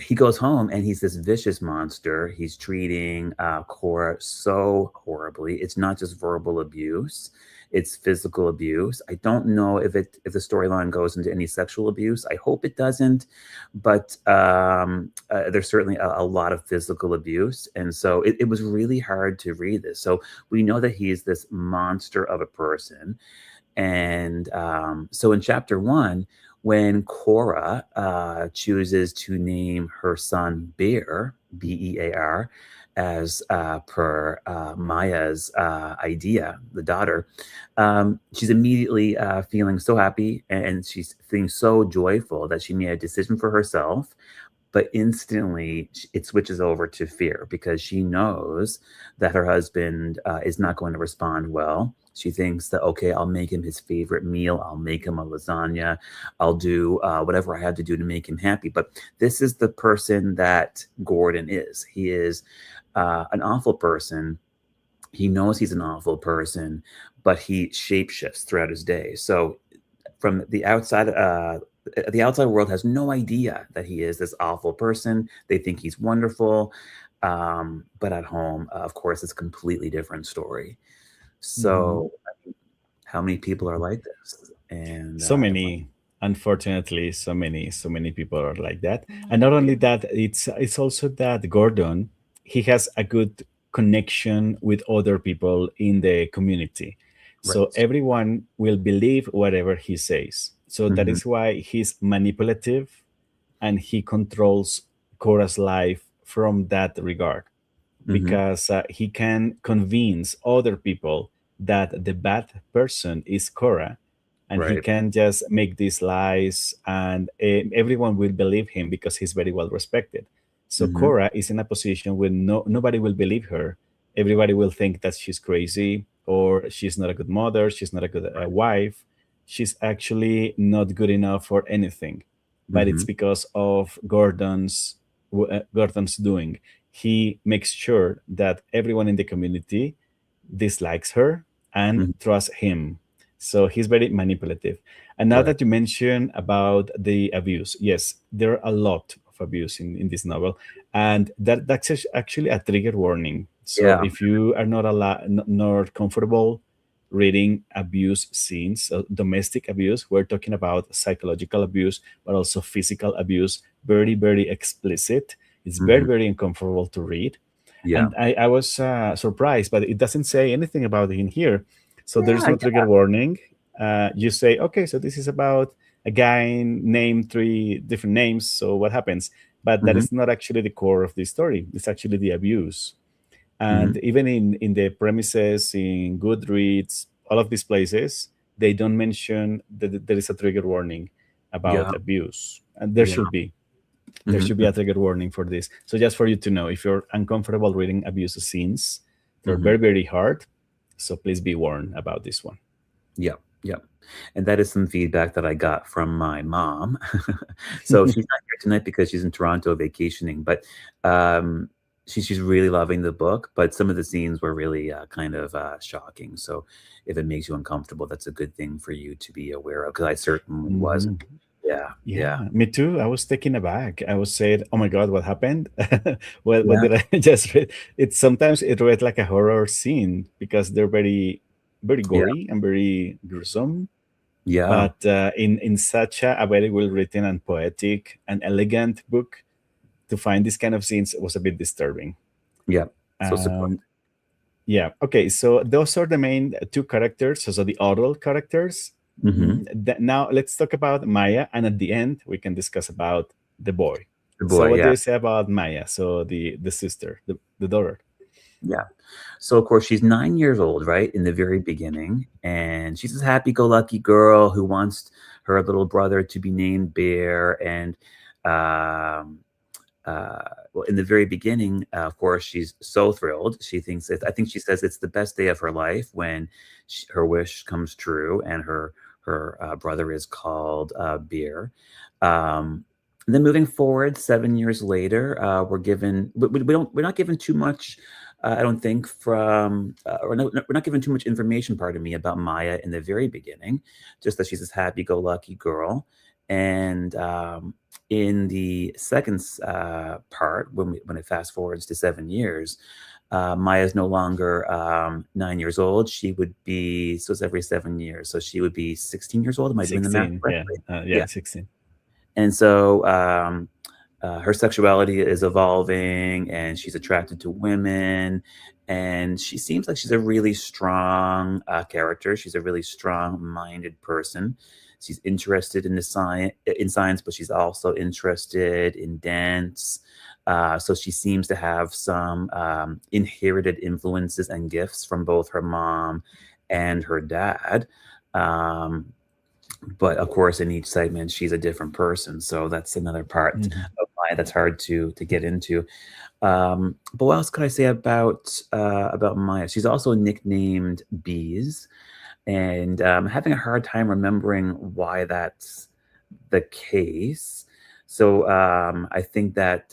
he goes home and he's this vicious monster. He's treating Cora so horribly. It's not just verbal abuse; it's physical abuse. I don't know if the storyline goes into any sexual abuse. I hope it doesn't, but there's certainly a lot of physical abuse, and so it was really hard to read this. So we know that he's this monster of a person, and so in chapter one, when Cora chooses to name her son Bear, Bear, as per Maya's idea, the daughter, she's immediately feeling so happy and she's feeling so joyful that she made a decision for herself. But instantly it switches over to fear because she knows that her husband is not going to respond well. She thinks that, okay, I'll make him his favorite meal. I'll make him a lasagna. I'll do whatever I have to do to make him happy. But this is the person that Gordon is. He is an awful person. He knows he's an awful person, but he shapeshifts throughout his day. So from the outside world has no idea that he is this awful person. They think he's wonderful. But at home, of course, it's a completely different story. Mhm. So, how many people are like this? And So many, unfortunately, so many people are like that. And not only that, it's also that Gordon, he has a good connection with other people in the community, so right. everyone will believe whatever he says. So that Hmm. is why he's manipulative, and he controls Cora's life from that regard, Hmm. because he can convince other people that the bad person is Cora, and he Right. can just make these lies, and everyone will believe him because he's very well respected. So Hmm. Cora is in a position where nobody will believe her. Everybody will think that she's crazy, or she's not a good mother, she's not a good wife, she's actually not good enough for anything. But it's Hmm. because of Gordon's doing. He makes sure that everyone in the community dislikes her and Hmm. trusts him. So he's very manipulative. And now Right. that you mention about the abuse, yes, there are a lot of abuse in this novel, and that's actually a trigger warning. So Yeah. if you are not comfortable reading abuse scenes, domestic abuse, we're talking about psychological abuse, but also physical abuse, very very explicit. It's very Hmm. very uncomfortable to read. Yeah. And I was surprised, but it doesn't say anything about it in here. So there's Yeah. no trigger warning. You say, okay, so this is about a guy named three different names. So what happens? But that Hmm. is not actually the core of the story. It's actually the abuse. Hmm. And even in the premises, in Goodreads, all of these places, they don't mention that there is a trigger warning about Yeah. abuse. And Yeah. there Hmm. should be a trigger warning for this. So just for you to know, if you're uncomfortable reading abuse scenes, they're Hmm. very, very hard. So please be warned about this one. Yeah. Yeah. And that is some feedback that I got from my mom. So she's not here tonight because she's in Toronto vacationing, but um, she's really loving the book. But some of the scenes were really kind of shocking. So if it makes you uncomfortable, that's a good thing for you to be aware of, because I certainly wasn't. Mhm. Yeah, Yeah, yeah, me too. I was taken aback. I was saying, "Oh my God, what happened? What yeah, did I just read?" It sometimes it read like a horror scene because they're very, very yeah, gory and very gruesome, yeah, but in such a very well written and poetic and elegant book, to find this kind of scenes was a bit disturbing. yeah. So surprised. Um, yeah. Okay. So those are the main two characters. So the oral characters. Hmm. Now let's talk about Maya, and at the end we can discuss about the boy. The So boy, what do yeah, you say about Maya? So the sister, the daughter. yeah. So of course she's 9 years old, right, in the very beginning, and she's this happy-go-lucky girl who wants her little brother to be named Bear, and um, well, in the very beginning, of course, she's so thrilled. She thinks I think she says it's the best day of her life when her wish comes true, and her brother is called Beer. And then moving forward, 7 years later, we're not given too much. I don't think we're not given too much information. Pardon me, about Maya in the very beginning, just that she's this happy-go-lucky girl, and in the second part, when it fast forwards to 7 years, Maya's no longer 9 years old. She would be, so it's every 7 years. So she would be 16 years old. Am I doing the math 16. Yeah. correctly? Yeah. Yeah. 16. And so her sexuality is evolving, and she's attracted to women. And she seems like she's a really strong character. She's a really strong-minded person. She's interested in science, but she's also interested in dance. So she seems to have some inherited influences and gifts from both her mom and her dad. Um, but of course, in each segment, she's a different person. So that's another part Mhm. of Maya that's hard to get into. But what else could I say about Maya? She's also nicknamed Bees, and having a hard time remembering why that's the case. So I think that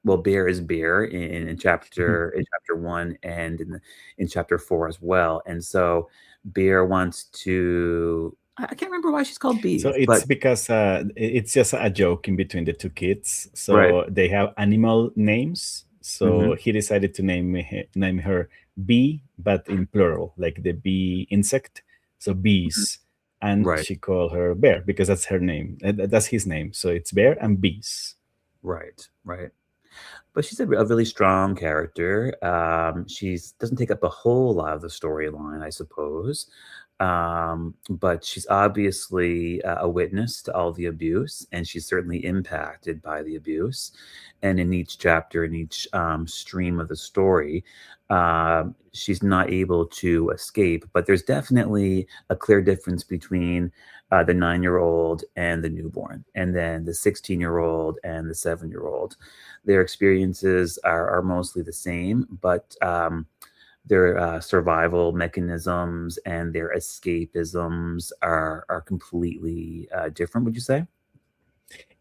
well, Bear is Bear in chapter one, and in chapter four as well. And so Bear wants to. I can't remember why she's called So Bees, it's but because it's just a joke in between the two kids. right. So they have animal names. So he decided to name her Bee, but in plural, like the bee insect. So bees, and Right. she called her Bear because that's her name. That's his name. So it's Bear and Bees. Right. Right. But she's a really strong character. She doesn't take up a whole lot of the storyline, I suppose. But she's obviously a witness to all the abuse, and she's certainly impacted by the abuse. And in each chapter, in each stream of the story, she's not able to escape. But there's definitely a clear difference between the 9-year-old and the newborn, and then the 16-year-old and the 7-year-old. Their experiences are mostly the same, but their survival mechanisms and their escapisms are completely different, would you say?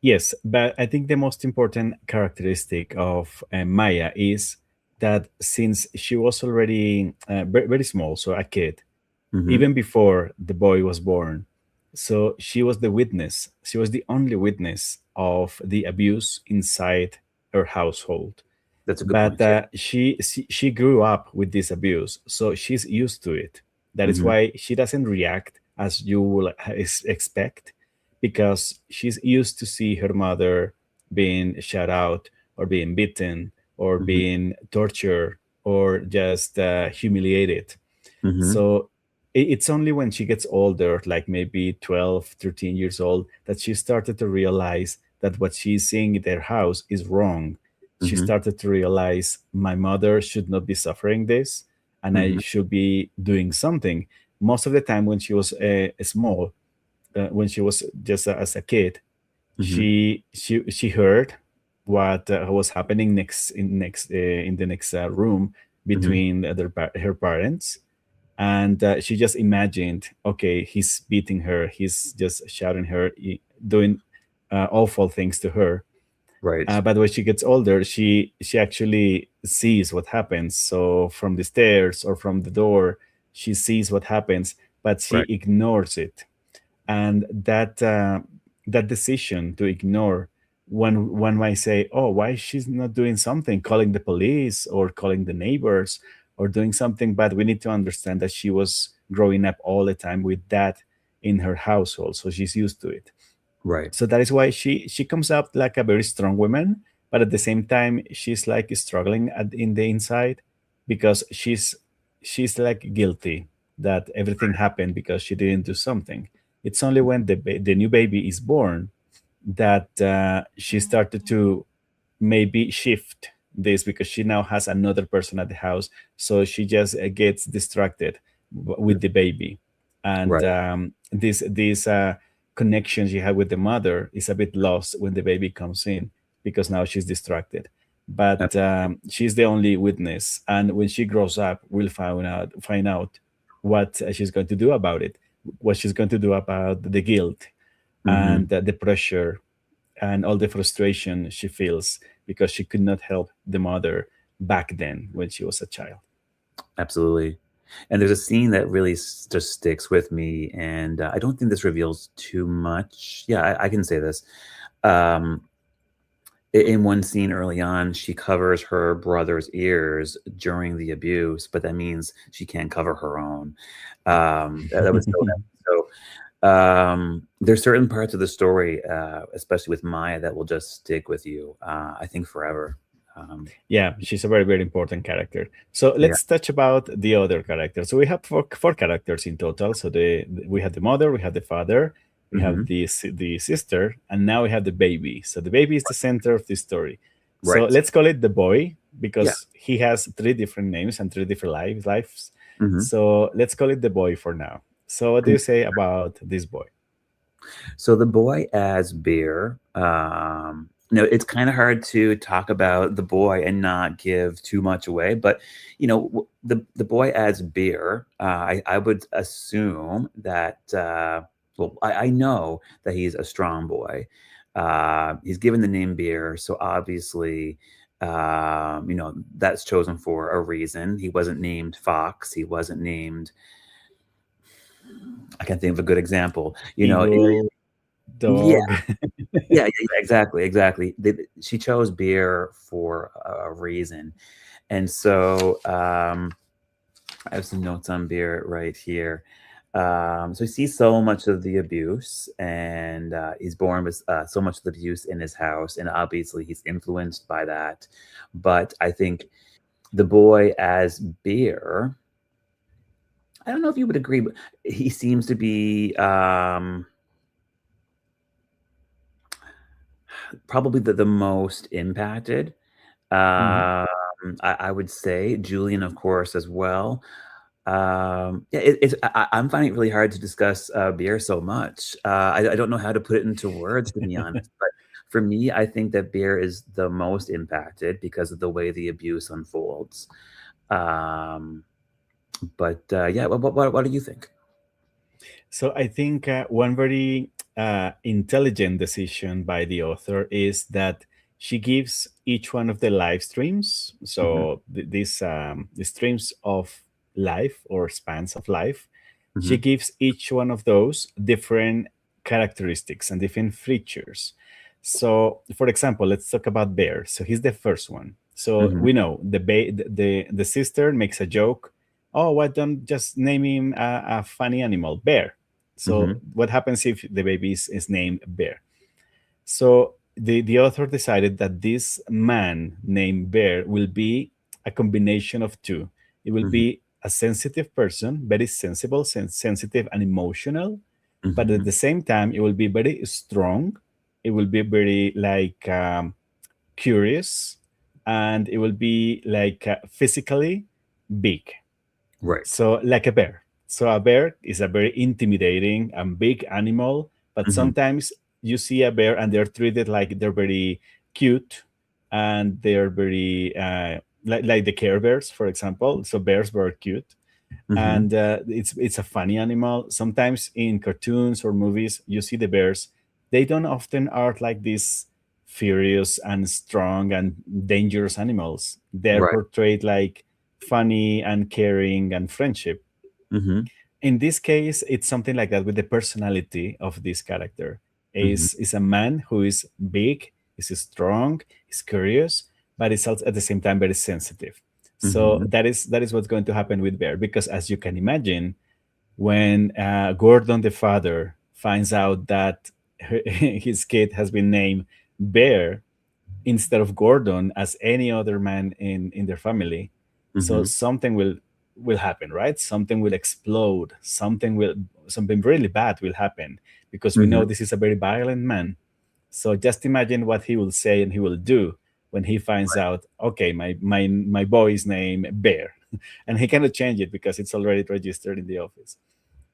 Yes, but I think the most important characteristic of Maya is that since she was already very small, so a kid, Mm-hmm. even before the boy was born, so she was the witness. She was the only witness of the abuse inside her household. That's a good But point. Yeah. she grew up with this abuse, so she's used to it. That is Mm-hmm. why she doesn't react as you will expect, because she's used to see her mother being shut out or being beaten or Mm-hmm. being tortured or just humiliated. Mm-hmm. So it's only when she gets older, like maybe 12, 13 years old, that she started to realize that what she's seeing in their house is wrong. She Mm-hmm. started to realize my mother should not be suffering this, and I Mm-hmm. should be doing something. Most of the time, when she was small, when she was just as a kid, Mm-hmm. she heard what was happening in the next room Mm-hmm. between her parents, and she just imagined, okay, he's beating her, he's just shouting her, doing awful things to her. Right. But when she gets older, she actually sees what happens. So from the stairs or from the door, she sees what happens, but she Right. ignores it. And that decision to ignore, one might say, oh, why she's not doing something, calling the police or calling the neighbors or doing something. But we need to understand that she was growing up all the time with that in her household, so she's used to it. Right. So that is why she comes up like a very strong woman, but at the same time she's like struggling in the inside, because she's like guilty that everything happened because she didn't do something. It's only when the new baby is born that she started to maybe shift this, because she now has another person at the house, so she just gets distracted with the baby. And Right. this connection she had with the mother is a bit lost when the baby comes in, because now she's distracted. But she's the only witness, and when she grows up, we'll find out what she's going to do about it, what she's going to do about the guilt Mm-hmm. and the pressure and all the frustration she feels because she could not help the mother back then when she was a child. Absolutely. And there's a scene that really just sticks with me, and I don't think this reveals too much. Yeah, I can say this. Um, in one scene early on, she covers her brother's ears during the abuse, but that means she can't cover her own. That was so heavy. So there's certain parts of the story, especially with Maya, that will just stick with you, I think, forever. Yeah, she's a very, very important character. So Yeah. let's touch about the other characters. So we have four characters in total. So we have the mother, we have the father, we Hmm. have the sister, and now we have the baby. So the baby is the center of the story. So Right. let's call it the boy, Yeah. because he has three different names and three different lives. Hmm. So let's call it the boy for now. So what do you say about this boy? So the boy as Bear, it's kind of hard to talk about the boy and not give too much away. But the boy as Bear, I would assume that. Well, I know that he's a strong boy. He's given the name Bear, so obviously, that's chosen for a reason. He wasn't named Fox. He wasn't named. I can't think of a good example. Eagle. Yeah, dog. exactly, exactly. She chose beer for a reason, and so I have some notes on beer right here. So he sees so much of the abuse, and he's born with so much of the abuse in his house, and obviously he's influenced by that. But I think the boy as beer, I don't know if you would agree, but he seems to be probably the most impacted. Mhm. I would say Julian, of course, as well. Yeah, I'm finding it really hard to discuss beer so much. I don't know how to put it into words, to be honest. But for me, I think that beer is the most impacted because of the way the abuse unfolds. Um, but yeah, what do you think? So I think one very intelligent decision by the author is that she gives each one of the live streams, Hmm. so these the streams of life or spans of life, she Hmm. gives each one of those different characteristics and different features. So, for example, let's talk about Bear. So he's the first one. So Hmm. we know the sister makes a joke. Oh, why don't just name him a funny animal, Bear? So Hmm. what happens if the baby is named Bear? So the author decided that this man named Bear will be a combination of two. It will Hmm. be a sensitive person, very sensible, sensitive and emotional, but at Hmm. the same time, it will be very strong. It will be very like curious, and it will be like physically big. Right. So, like a bear. So, a bear is a very intimidating and big animal, but Hmm. sometimes you see a bear and they're treated like they're very cute and they're very, like the Care Bears, for example. So, bears were cute. Hmm. And it's a funny animal. Sometimes in cartoons or movies, you see the bears. They don't often are like these furious and strong and dangerous animals. They're Right. portrayed like funny and caring and friendship. Hmm. In this case, it's something like that with the personality of this character. Hmm. Is a man who is big, is strong, is curious, but is also at the same time very sensitive. So Hmm. that is what's going to happen with Bear, because as you can imagine, when Gordon the father finds out that his kid has been named Bear instead of Gordon as any other man in their family. So Hmm. something will happen, right? Something will explode. Something really bad will happen because we know Hmm. this is a very violent man. So just imagine what he will say and he will do when he finds out, okay, my boy is named Bear. And he cannot change it because it's already registered in the office.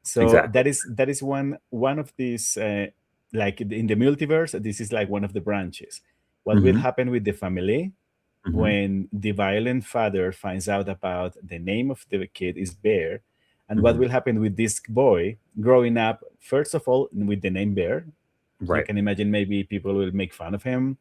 So Exactly. that is one of these like in the multiverse, this is like one of the branches. What will Hmm. happen with the family Hmm. when the violent father finds out about the name of the kid is Bear, and what Hmm. will happen with this boy growing up, first of all, with the name Bear. You Right. can imagine maybe people will make fun of him,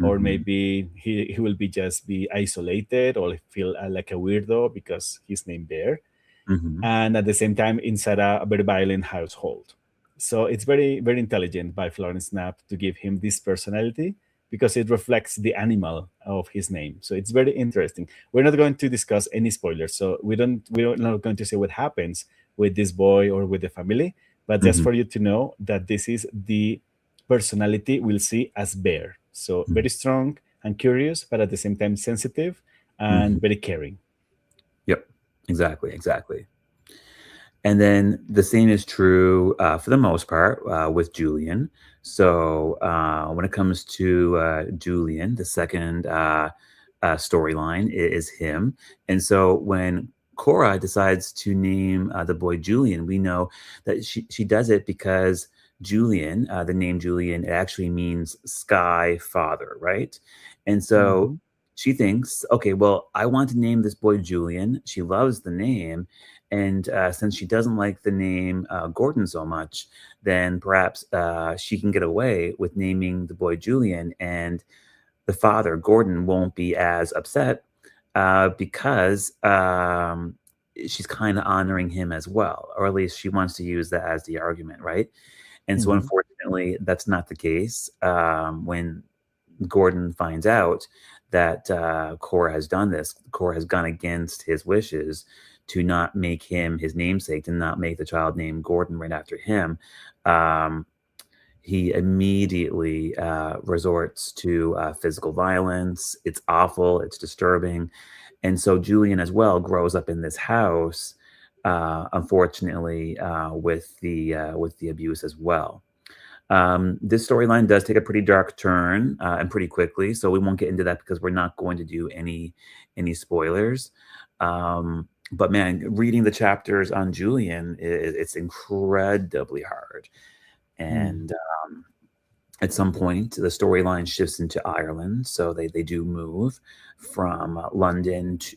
or Hmm. maybe he will be just be isolated or feel like a weirdo because he's named Bear, Hmm. and at the same time inside a very violent household. So it's very, very intelligent by Florence Knapp to give him this personality because it reflects the animal of his name. So it's very interesting. We're not going to discuss any spoilers, so we're not going to say what happens with this boy or with the family, but just Hmm. for you to know that this is the personality we'll see as Bear. So very strong and curious, but at the same time sensitive Hmm. and very caring. Yep. Exactly. Exactly. And then the same is true for the most part with Julian. So when it comes to Julian, the second storyline is him. And so when Cora decides to name the boy Julian, we know that she does it because Julian, the name Julian, it actually means sky father, right? And so Mhm. she thinks, okay, well, I want to name this boy Julian. She loves the name. And since she doesn't like the name Gordon so much, then perhaps she can get away with naming the boy Julian, and the father, Gordon, won't be as upset because she's kind of honoring him as well, or at least she wants to use that as the argument, right? And so, Mhm. unfortunately, unfortunately, that's not the case. When Gordon finds out that Cora has done this, Cora has gone against his wishes to not make him his namesake, to not make the child named Gordon right after him. Um, he immediately resorts to physical violence. It's awful. It's disturbing. And so Julian as well grows up in this house, unfortunately, with the abuse as well. This storyline does take a pretty dark turn and pretty quickly, so we won't get into that because we're not going to do any spoilers. But man, reading the chapters on Julian, it's incredibly hard. And at some point, the storyline shifts into Ireland, so they do move from London to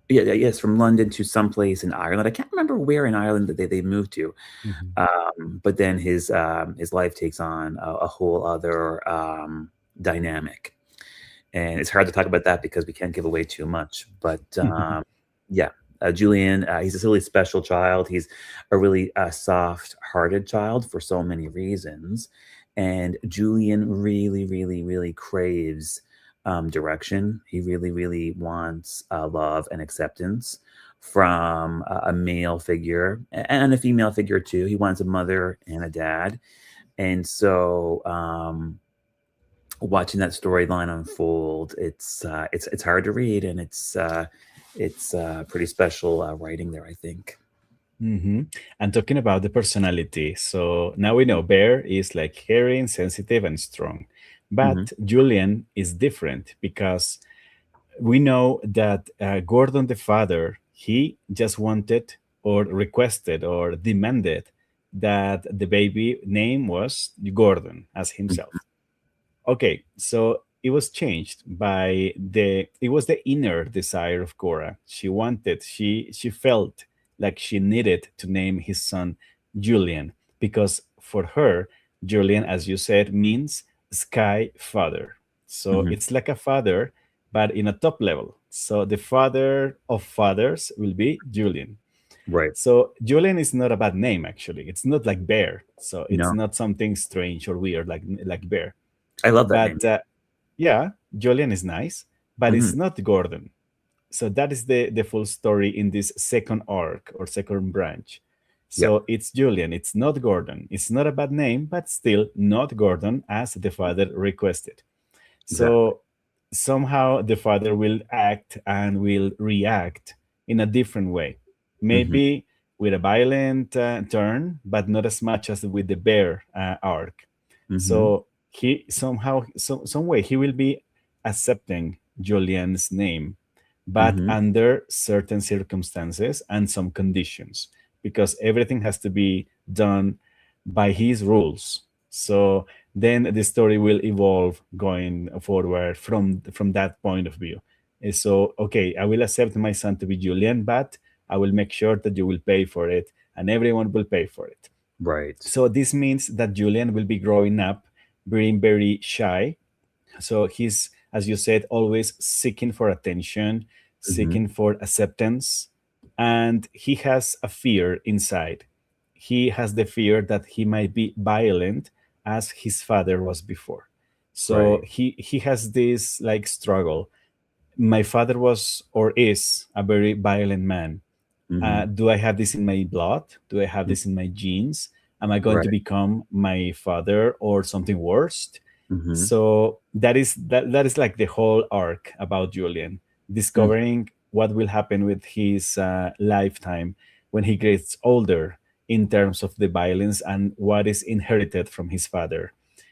yes, from London to someplace in Ireland. I can't remember where in Ireland that they moved to. But then his life takes on a whole other dynamic, and it's hard to talk about that because we can't give away too much. But yeah, Julian, he's a really special child. He's a really soft-hearted child for so many reasons, and Julian really, really, really craves direction. He really, really wants love and acceptance from a male figure and a female figure too. He wants a mother and a dad. And so watching that storyline unfold, it's hard to read, and it's pretty special writing there, I think. And talking about the personality, so now we know Bear is like caring, sensitive, and strong, but Julian is different because we know that Gordon the father, he just wanted or requested or demanded that the baby name was Gordon as himself. Okay, so it was changed by it was the inner desire of Cora. She wanted, she felt like she needed to name his son Julian because for her, Julian, as you said, means sky father. So it's like a father, but in a top level. So the father of fathers will be Julian. Right. So Julian is not a bad name, actually. It's not like Bear. So it's No. not something strange or weird like Bear. I love that But name. yeah, Julian is nice, but it's not Gordon. So that is the full story in this second arc or second branch. So it's Julian. It's not Gordon. It's not a bad name, but still not Gordon as the father requested. So somehow the father will act and will react in a different way. Maybe with a violent turn, but not as much as with the Bear arc. So he somehow, some way, he will be accepting Julian's name, but under certain circumstances and some conditions, because everything has to be done by his rules. So then the story will evolve going forward from that point of view. So, okay, I will accept my son to be Julian, but I will make sure that you will pay for it and everyone will pay for it. Right. So this means that Julian will be growing up being very shy. So he's, as you said, always seeking for attention, seeking for acceptance. And he has a fear inside. He has the fear that he might be violent as his father was before. So he has this like struggle. My father was or is a very violent man. Do I have this in my blood? Do I have this in my genes? Am I going to become my father or something worse? So that is like the whole arc about Julian, discovering what will happen with his lifetime when he gets older in terms of the violence and what is inherited from his father.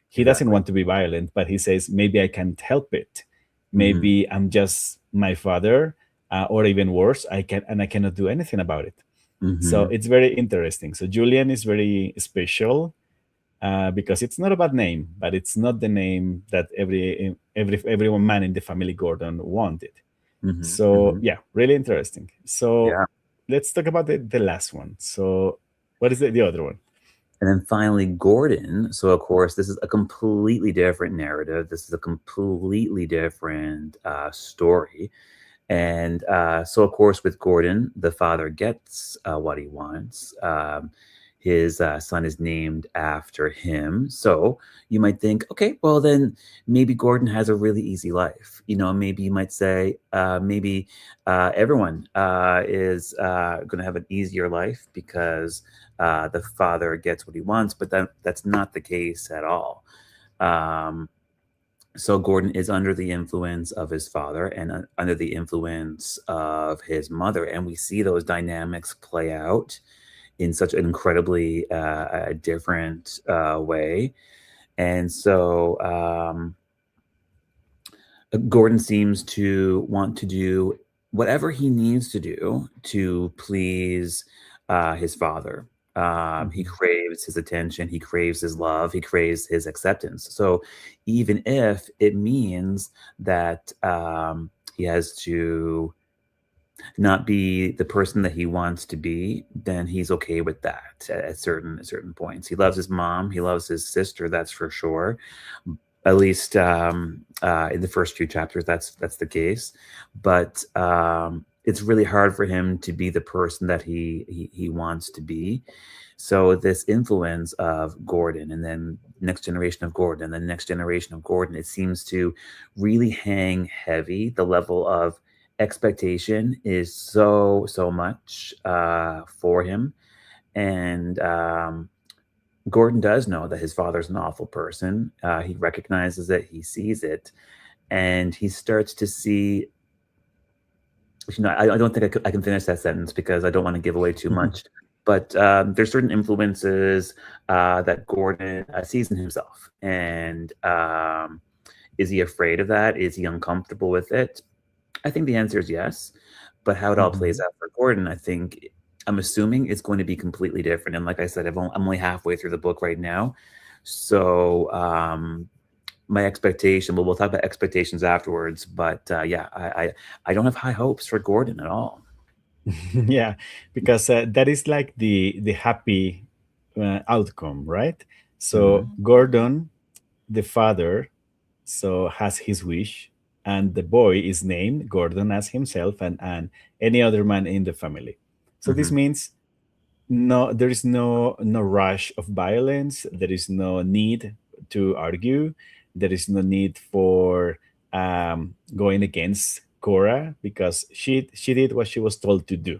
He doesn't want to be violent, but he says, maybe I can't help it. Maybe I'm just my father, or even worse, I cannot do anything about it. So it's very interesting. So Julian is very special because it's not a bad name, but it's not the name that every man in the family Gordon wanted. So yeah, really interesting. So let's talk about the last one. So what is the other one? And then finally, Gordon. So, of course, this is a completely different narrative. This is a completely different story. And so, of course, with Gordon, the father gets what he wants. his son is named after him. So you might think, okay, well then maybe Gordon has a really easy life. Maybe you might say, maybe everyone is going to have an easier life because the father gets what he wants, but that's not the case at all. So Gordon is under the influence of his father and under the influence of his mother, and we see those dynamics play out in such an incredibly different way. And so Gordon seems to want to do whatever he needs to do to please his father. He craves his attention, he craves his love, he craves his acceptance. So even if it means that he has to not be the person that he wants to be, then he's okay with that at certain points. He loves his mom, he loves his sister, that's for sure. At least in the first few chapters, that's the case. But it's really hard for him to be the person that he wants to be. So this influence of Gordon, and then next generation of Gordon, and the next generation of Gordon, it seems to really hang heavy. The level of expectation is so much for him, and Gordon does know that his father's an awful person. He recognizes it, he sees it, and he starts to see. I don't think I can finish that sentence because I don't want to give away too much. But there's certain influences that Gordon sees in himself, and is he afraid of that? Is he uncomfortable with it? I think the answer is yes. But how it all plays out for Gordon, I'm assuming it's going to be completely different. And like I said, I'm only halfway through the book right now. So my expectation, well, we'll talk about expectations afterwards. But yeah, I don't have high hopes for Gordon at all. Yeah, because that is like the happy outcome, right? So Gordon, the father, so has his wish, and the boy is named Gordon as himself and any other man in the family. So this means there is no rush of violence. There is no need to argue. There is no need for going against Cora because she did what she was told to do.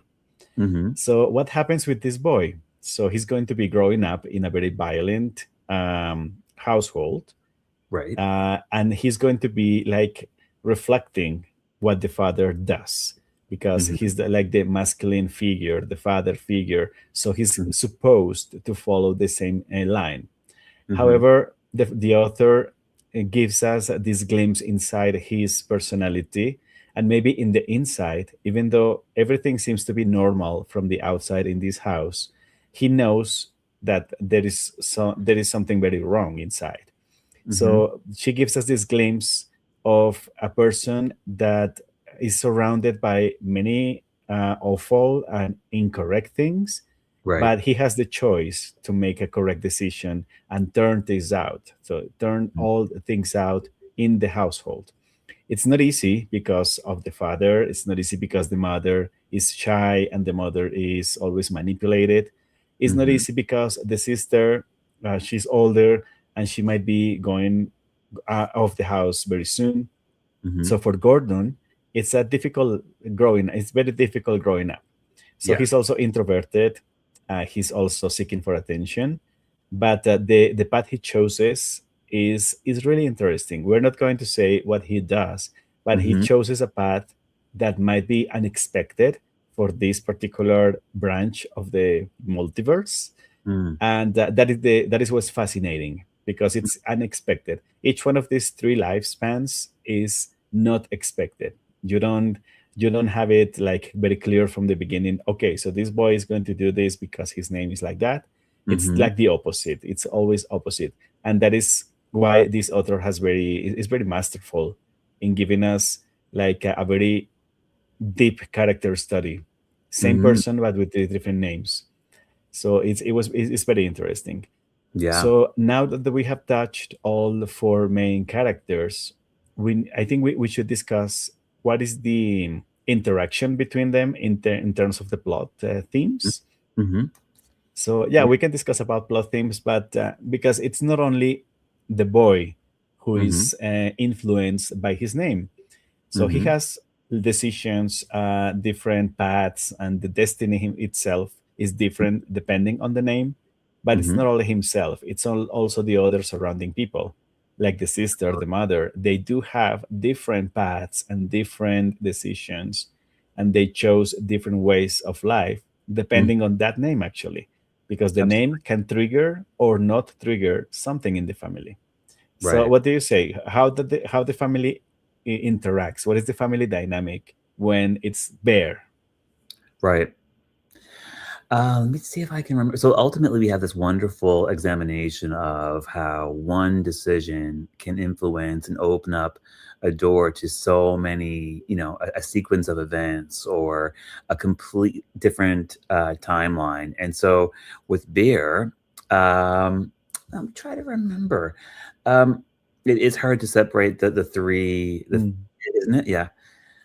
So what happens with this boy? So he's going to be growing up in a very violent household, right? And he's going to be like reflecting what the father does because he's like the masculine figure, the father figure. So he's supposed to follow the same line. However, the author gives us this glimpse inside his personality. And maybe in the inside, even though everything seems to be normal from the outside in this house, he knows that there is something very wrong inside. So she gives us this glimpse of a person that is surrounded by many awful and incorrect things, right? But he has the choice to make a correct decision and turn things out. So turn all the things out in the household. It's not easy because of the father. It's not easy because the mother is shy and the mother is always manipulated. It's not easy because the sister, she's older and she might be going off the house very soon. So for Gordon, it's a difficult growing. It's very difficult growing up. So he's also introverted. He's also seeking for attention. But the path he chooses is really interesting. We're not going to say what he does, but he chooses a path that might be unexpected for this particular branch of the multiverse, and that is what's fascinating because it's unexpected. Each one of these three lifespans is not expected. You don't have it like very clear from the beginning. Okay, so this boy is going to do this because his name is like that. It's like the opposite. It's always opposite, and that is why this author is very masterful in giving us like a very deep character study. Same person, but with the different names. So it's very interesting. Yeah. So now that we have touched all the four main characters, I think we should discuss what is the interaction between them in terms of the plot themes. So yeah, we can discuss about plot themes, but because it's not only the boy who Mm-hmm. is influenced by his name, so he Mm-hmm. has decisions, different paths, and the destiny itself is different depending on the name. But it's Mm-hmm. not only himself; it's also the other surrounding people, like the sister, the mother. They do have different paths and different decisions, and they chose different ways of life Mm-hmm. depending on that name, actually, because the Absolutely. name can trigger or not trigger something in the family. So, Right. what do you say? How the family interacts? What is the family dynamic when it's Bear? Right. Let me see if I can remember. So ultimately, we have this wonderful examination of how one decision can influence and open up a door to so many, a sequence of events or a complete different timeline. And so with Beer, I'm trying to remember. Um, it is hard to separate the three, Mm. isn't it? Yeah.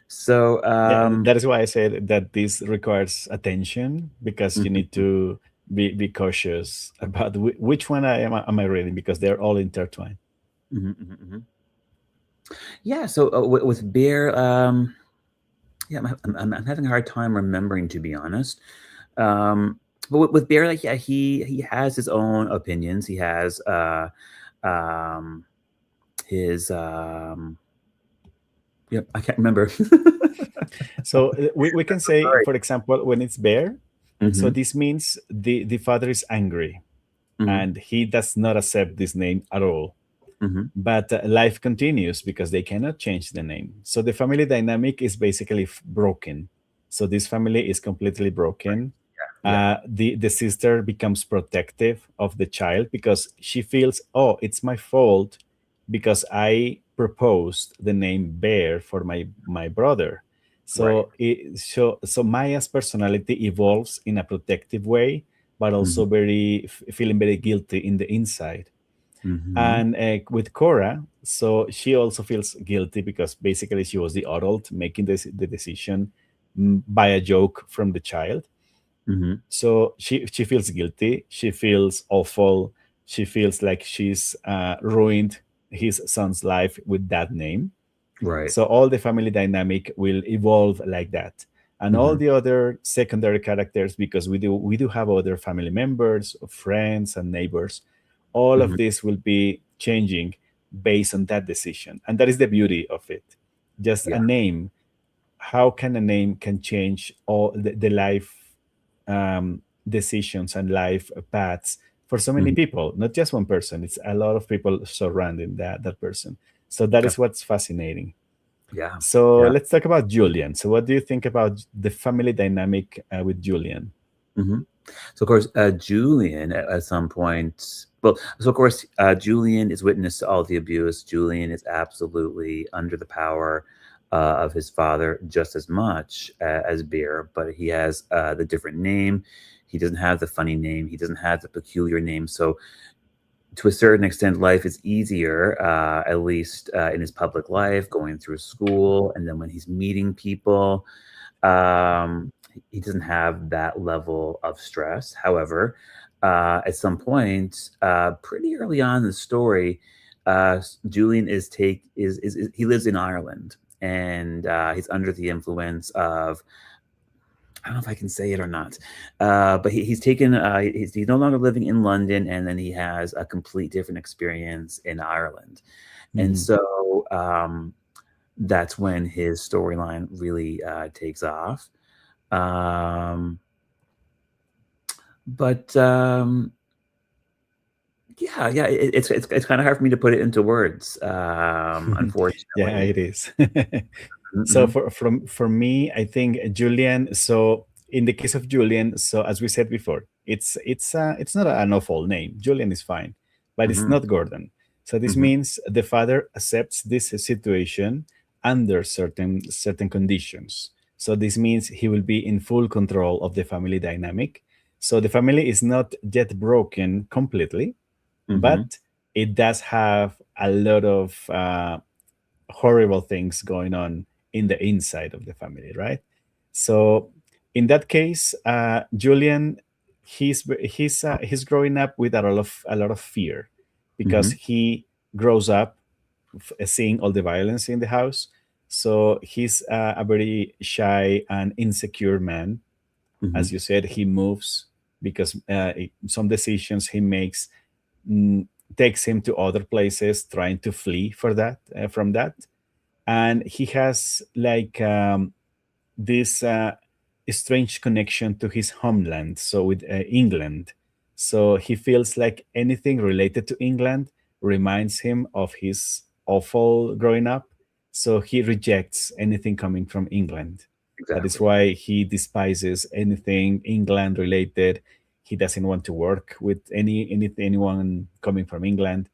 So, Yeah, that is why I said that this requires attention because you need mhm, to be cautious about which one am I reading because they're all intertwined. mhm, mhm, mhm. Yeah, so with beer, yeah, I'm having a hard time remembering, to be honest. But with beer, like, yeah, he has his own opinions. He has um, his yeah, I can't remember. So we can say, Sorry. for example, when it's Bear, so Hmm. this means the father is angry Hmm. and he does not accept this name at all. Hmm. But life continues because they cannot change the name. So the family dynamic is basically broken. So this family is completely broken. Yeah. The sister becomes protective of the child because she feels, oh, it's my fault because I proposed the name Bear for my brother. Right. So Maya's personality evolves in a protective way, but Hmm. also feeling very guilty in the inside. Hmm. And with Cora, so she also feels guilty because basically she was the adult making the decision by a joke from the child. Hmm. So she feels guilty. She feels awful. She feels like she's ruined his son's life with that name. Right. So all the family dynamic will evolve like that, and all Hmm. the other secondary characters, because we do have other family members, friends, and neighbors. All of Hmm. this will be changing based on that decision, and that is the beauty of it. Just a Yeah. name. How can a name can change all the life decisions and life paths for so many Hmm. people, not just one person. It's a lot of people surrounding that person. So that is what's fascinating. Yeah. So Yeah. let's talk about Julian. So what do you think about the family dynamic with Julian? Hmm. So of course, Julian at some point. Well, so of course, Julian is witness to all the abuse. Julian is absolutely under the power of his father just as much as Beer, but he has the different name. He doesn't have the funny name. He doesn't have the peculiar name. So to a certain extent, life is easier, at least in his public life, going through school, and then when he's meeting people. Um, he doesn't have that level of stress. However, at some point, pretty early on in the story, Julian is he lives in Ireland, and he's under the influence of, I don't know if I can say it or not, but he's taken. He's no longer living in London, and then he has a complete different experience in Ireland, and Mhm. so that's when his storyline really takes off. Um, but yeah, yeah, it's kind of hard for me to put it into words, Yeah, unfortunately. it is. So Hmm. for me, I think Julian. So in the case of Julian, so as we said before, it's not an awful name. Julian is fine, but it's Hmm. not Gordon. So this Hmm. means the father accepts this situation under certain conditions. So this means he will be in full control of the family dynamic. So the family is not yet broken completely, Hmm. but it does have a lot of horrible things going on in the inside of the family, right? So in that case, Julian he's growing up with a lot of fear because Mhm. he grows up seeing all the violence in the house. So he's a very shy and insecure man. As Mhm. you said, he moves because some decisions he makes mm, takes him to other places, trying to flee for that from that. And he has like this strange connection to his homeland, so with England. So he feels like anything related to England reminds him of his awful growing up. So he rejects anything coming from England. That is Exactly. why he despises anything England related. He doesn't want to work with anyone coming from England,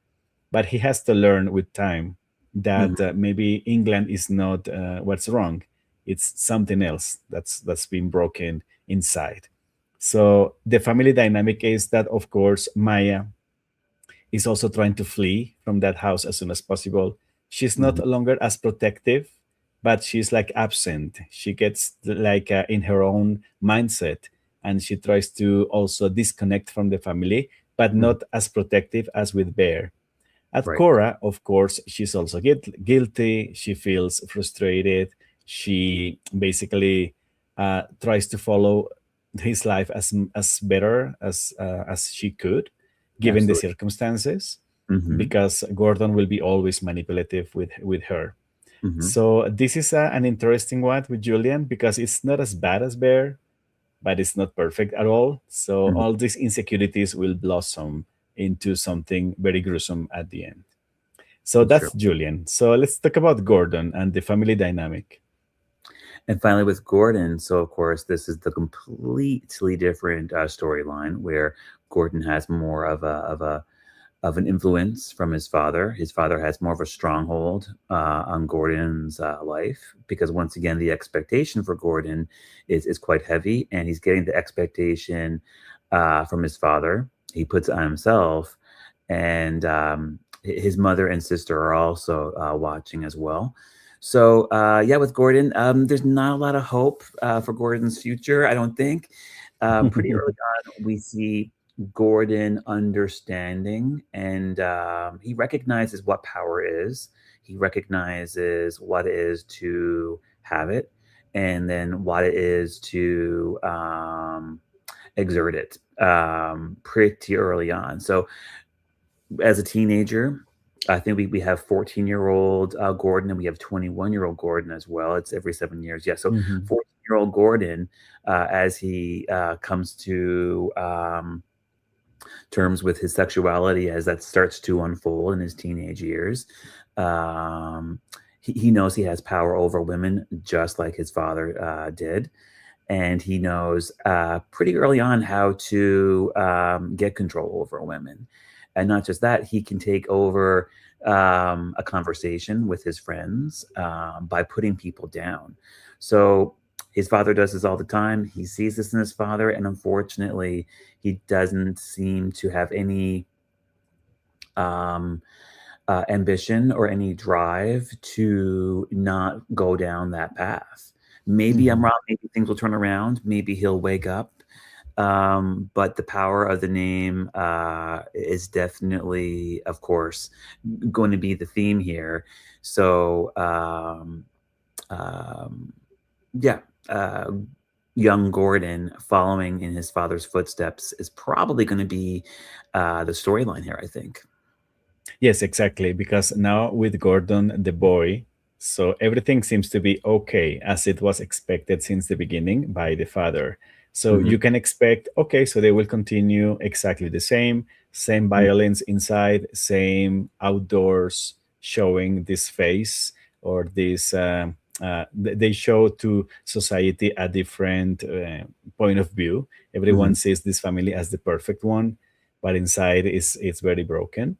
but he has to learn with time Mhm. that maybe England is not what's wrong. It's something else that's been broken inside. So the family dynamic is that, of course, Maya is also trying to flee from that house as soon as possible. She's not Mhm. longer as protective, but she's like absent. She gets like in her own mindset, and she tries to also disconnect from the family, but Mhm. not as protective as with Bear. At Right. Cora, of course, she's also guilty. She feels frustrated. She basically tries to follow his life as better as she could, given the Absolutely. circumstances, Mhm. because Gordon will be always manipulative with her. Mhm. So this is an interesting one with Julian because it's not as bad as Bear, but it's not perfect at all. So Mhm. all these insecurities will blossom into something very gruesome at the end. So That's that's true. Julian. So let's talk about Gordon and the family dynamic. And finally, with Gordon, so of course, this is the completely different storyline where Gordon has more of an influence from his father. His father has more of a stronghold on Gordon's life because once again, the expectation for Gordon is quite heavy, and he's getting the expectation from his father. He puts it on himself, and his mother and sister are also watching as well. So yeah, with Gordon, there's not a lot of hope for Gordon's future. I don't think. Pretty early on, we see Gordon understanding, and he recognizes what power is. He recognizes what it is to have it, and then what it is to exert it pretty early on. So as a teenager, I think we have 14-year-old Gordon, and we have 21-year-old Gordon as well. It's every 7 years. Yeah. So Mhm. 14-year-old Gordon, as he comes to terms with his sexuality as that starts to unfold in his teenage years. Um, he knows he has power over women just like his father did. And he knows pretty early on how to get control over women. And not just that, he can take over a conversation with his friends by putting people down. So his father does this all the time. He sees this in his father, and unfortunately, he doesn't seem to have any um, ambition or any drive to not go down that path. Maybe I'm Mhm. wrong. Maybe things will turn around. Maybe he'll wake up. But the power of the name is definitely, of course, going to be the theme here. So, um, yeah, uh, young Gordon following in his father's footsteps is probably going to be the storyline here, I think. Yes, exactly. Because now with Gordon, the boy, so everything seems to be okay as it was expected since the beginning by the father. So Hmm. you can expect, okay, so they will continue exactly the same violence inside, same outdoors showing this face or this. They show to society a different point of view. Hmm. Everyone sees this family as the perfect one, but inside it's very broken.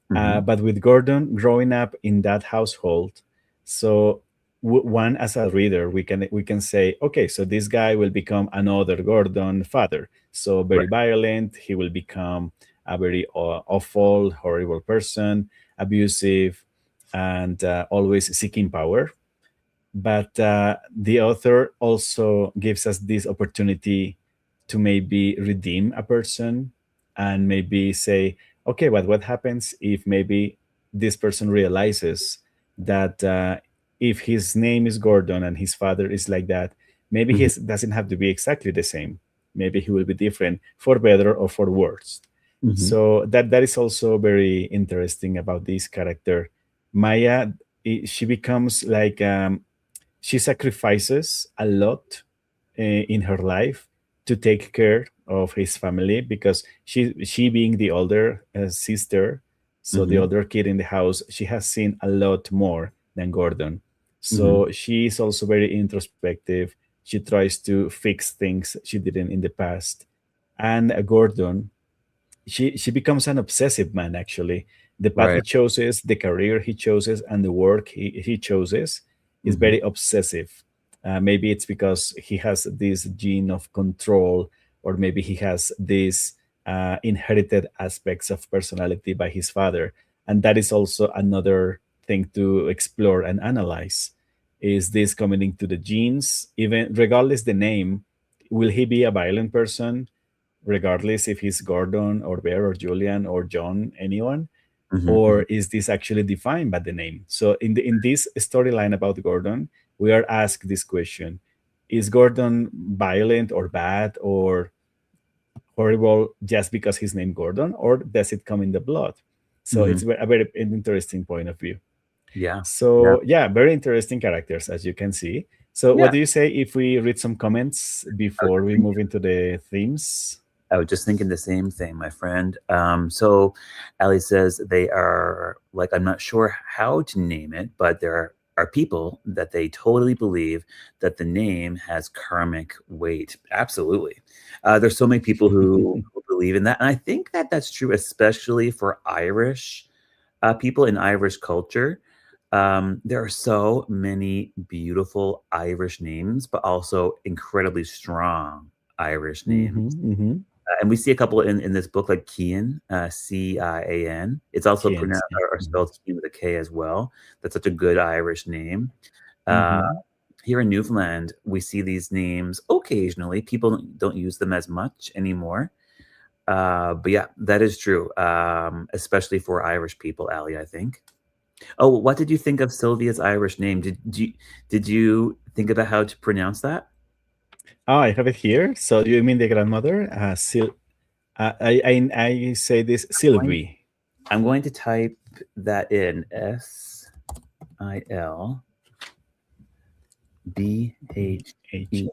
Hmm. But with Gordon growing up in that household, so one as a reader, we can say, okay, so this guy will become another Gordon father. So very Right. violent. He will become a very awful, horrible person, abusive, and always seeking power. But the author also gives us this opportunity to maybe redeem a person and maybe say, okay, but what happens if maybe this person realizes that if his name is Gordon and his father is like that, maybe he Mhm. doesn't have to be exactly the same. Maybe he will be different for better or for worse. Mhm. So that is also very interesting about this character. Maya, she becomes like she sacrifices a lot in her life to take care of his family because she being the older sister, so the Mhm. other kid in the house, she has seen a lot more than Gordon. Mhm. So she is also very introspective. She tries to fix things she didn't in the past. And Gordon, she becomes an obsessive man actually. The path he Right. chooses, the career he chooses, and the work he chooses is Mhm. very obsessive. Maybe it's because he has this gene of control, or maybe he has these inherited aspects of personality by his father. And that is also another thing to explore and analyze. Is this coming into the genes? Even regardless the name, will he be a violent person? Regardless if he's Gordon or Bear or Julian or John, anyone, Mhm. or Mhm. is this actually defined by the name? So in this storyline about Gordon, we are asked this question: is Gordon violent or bad or horrible just because he's named Gordon, or does it come in the blood? So it's Mhm. a very interesting point of view. Yeah. Yeah. So yeah, very interesting characters as you can see. So what Yeah. do you say if we read some comments I was before just we thinking, move into the themes? I was just thinking the same thing, my friend. So Ali says they are like, I'm not sure how to name it, but there are people that they totally believe that the name has karmic weight. Absolutely. There's so many people who believe in that. And I think that that's true, especially for Irish people in Irish culture. There are so many beautiful Irish names, but also incredibly strong Irish names. Mm-hmm. And we see a couple in this book, like Cian, Cian. It's also Keynes, pronounced yeah. or spelled Cian with a K as well. That's such a good Irish name. Uh, Mm-hmm. Here in Newfoundland, we see these names occasionally. People don't use them as much anymore. But yeah, that is true, especially for Irish people, Ali, I think. Oh, what did you think of Sylvia's Irish name? Did you think about how to pronounce that? Oh, I have it here. So you mean the grandmother? I say this Going- Sylvie. I'm going to type that in Silbhe.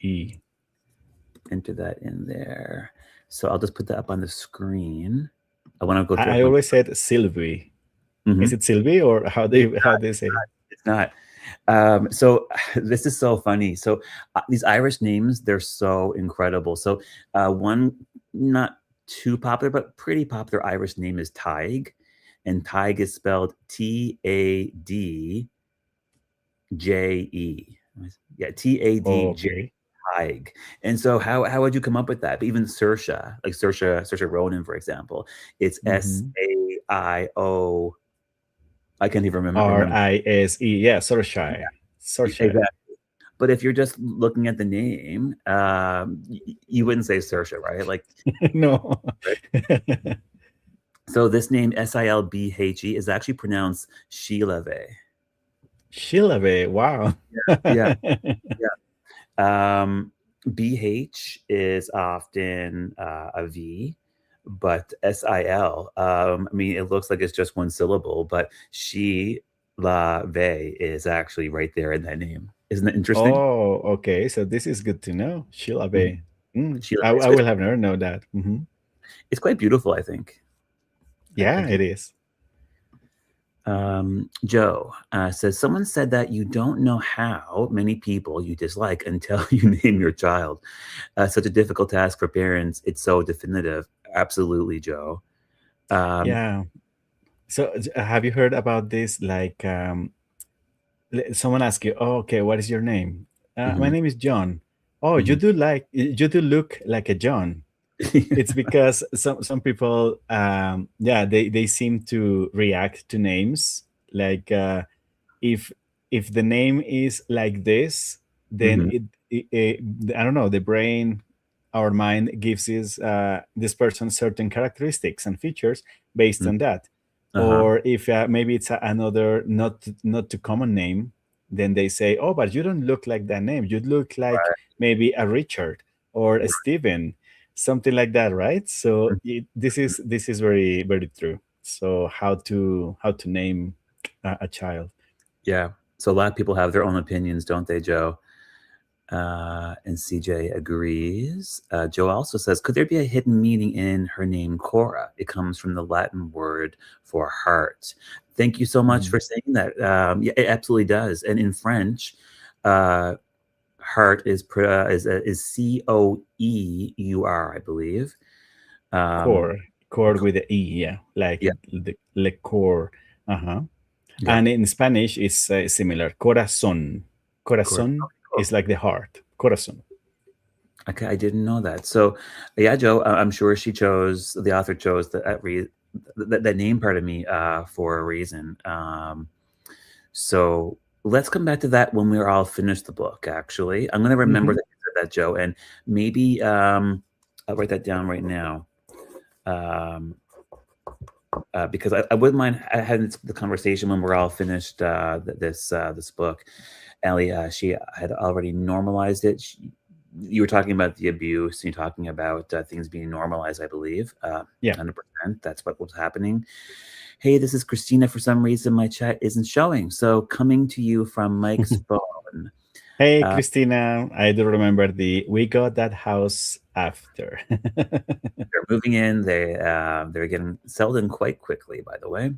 He. Enter that in there. So I'll just put that up on the screen. I want to go through a I bunch. always said Sylvie. Is Mhm. it Sylvie or how they say? It's not. So this is so funny. So these Irish names, they're so incredible. So one not too popular, but pretty popular Irish name is Tig, and Tig is spelled Tadje. Yeah, Oh, Tadj. okay. Tig. And so how would you come up with that? But even Saoirse, like Saoirse Ronan, for example, it's Mm-hmm. Saio. I can't even remember. Rise. Yeah, Sorshai. Sorshai. Exactly. But if you're just looking at the name, you wouldn't say Saoirse, right? Like, No. right? So this name Silbhe is actually pronounced Shilave. Shilave. Wow. Yeah, yeah. BH is often a V, but SIL, I mean, it looks like it's just one syllable, but she la ve is actually right there in that name. Isn't that interesting? Oh, okay. So this is good to know. Mhm. Shilave. Mm. She la ve. I will have never known that. Mm-hmm. It's quite beautiful, I think. I Yeah, do. it is. Joe says someone said that you don't know how many people you dislike until you name your child. Such a difficult task for parents. It's so definitive. Absolutely, Joe. Um, Yeah. So have you heard about this? Like, someone asks you, "Oh, okay, what is your name?" My mhm, name is John. Oh, mhm. you do look like a John. It's because some people, yeah, they seem to react to names like if the name is like this, then Mhm, it I don't know, the brain our mind gives this person certain characteristics and features based on that. Or if maybe it's another not too common name, then they say, oh, but you don't look like that name. You look like maybe a Richard or a Stephen, something like that, right? So this is very, very true. So how to name a child? Yeah. So a lot of people have their own opinions, don't they, Joe? And CJ agrees. Joe also says, could there be a hidden meaning in her name, Cora? It comes from the Latin word for heart. Thank you so much for saying that. Yeah, it absolutely does. And in French, heart is Coeur, I believe. Core with the E, yeah, like the le core. Yeah. And in Spanish, it's similar. Corazón. Corazón is like the heart. Corazón. Okay, I didn't know that. So, yeah, Joe, I'm sure the author chose that name part of me for a reason. So let's come back to that when we're all finished the book, actually. I'm going to remember that you said that, Joe, and maybe I'll write that down right now. Because I wouldn't mind having the conversation when we're all finished this book. Ellie, she had already normalized it. You were talking about the abuse, and you're talking about things being normalized, I believe. 100%. That's what was happening. Hey, this is Christina. For some reason, my chat isn't showing. So coming to you from Mike's phone. Hey, Christina. I do remember we got that house after. They're moving in. They're getting settled in quite quickly, by the way.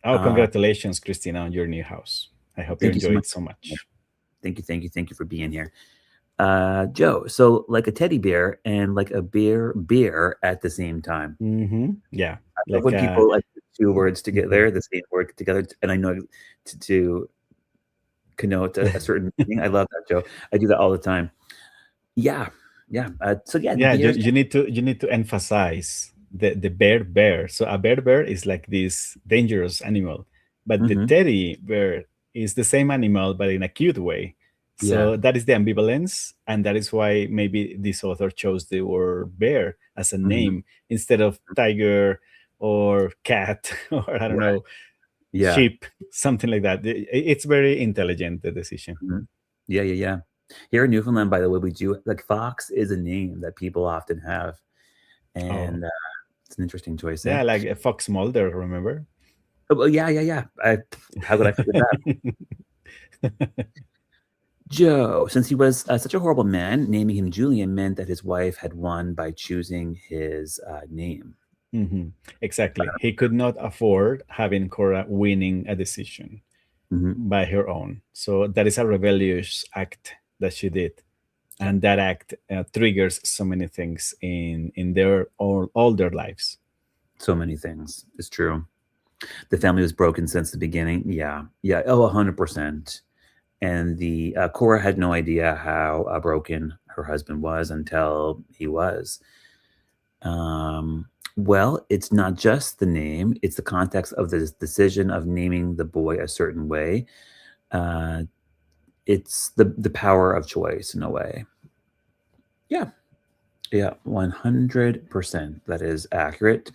Oh, congratulations, Christina, on your new house. I hope you enjoy it so much. Thank you for being here. Joe, so like a teddy bear and like a beer at the same time. Yeah. I love when people like two words together, the same word together, and I know to connote a certain meaning. I love that, Joe. I do that all the time. Yeah. So you need to emphasize the bear. So a bear is like this dangerous animal, but the teddy bear is the same animal but in a cute way. So that is the ambivalence, and that is why maybe this author chose the word bear as a name instead of tiger or cat or I don't know, sheep, something like that. It's very intelligent, the decision. Yeah. Here in Newfoundland, by the way, we do like fox is a name that people often have, and it's an interesting choice. Yeah, like a Fox Mulder, remember? Oh, yeah. How could I forget that? Joe, since he was such a horrible man, naming him Julian meant that his wife had won by choosing his name. Exactly. He could not afford having Cora winning a decision by her own. So that is a rebellious act that she did. And that act triggers so many things in all their lives. So many things. It's true. The family was broken since the beginning. Yeah. Oh, 100%. And the Cora had no idea how broken her husband was until he was. Well, it's not just the name; it's the context of the decision of naming the boy a certain way. It's the power of choice in a way. Yeah, 100%. That is accurate.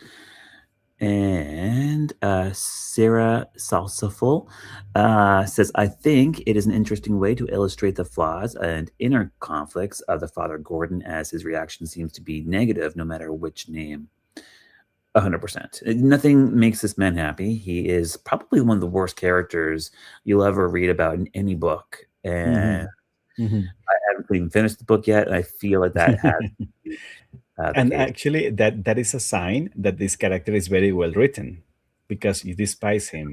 And Sarah Salsaful says, I think it is an interesting way to illustrate the flaws and inner conflicts of the father Gordon, as his reaction seems to be negative no matter which name. 100%. Nothing makes this man happy. He is probably one of the worst characters you'll ever read about in any book. And I haven't even finished the book yet, and I feel like that has and actually, that is a sign that this character is very well written, because you despise him,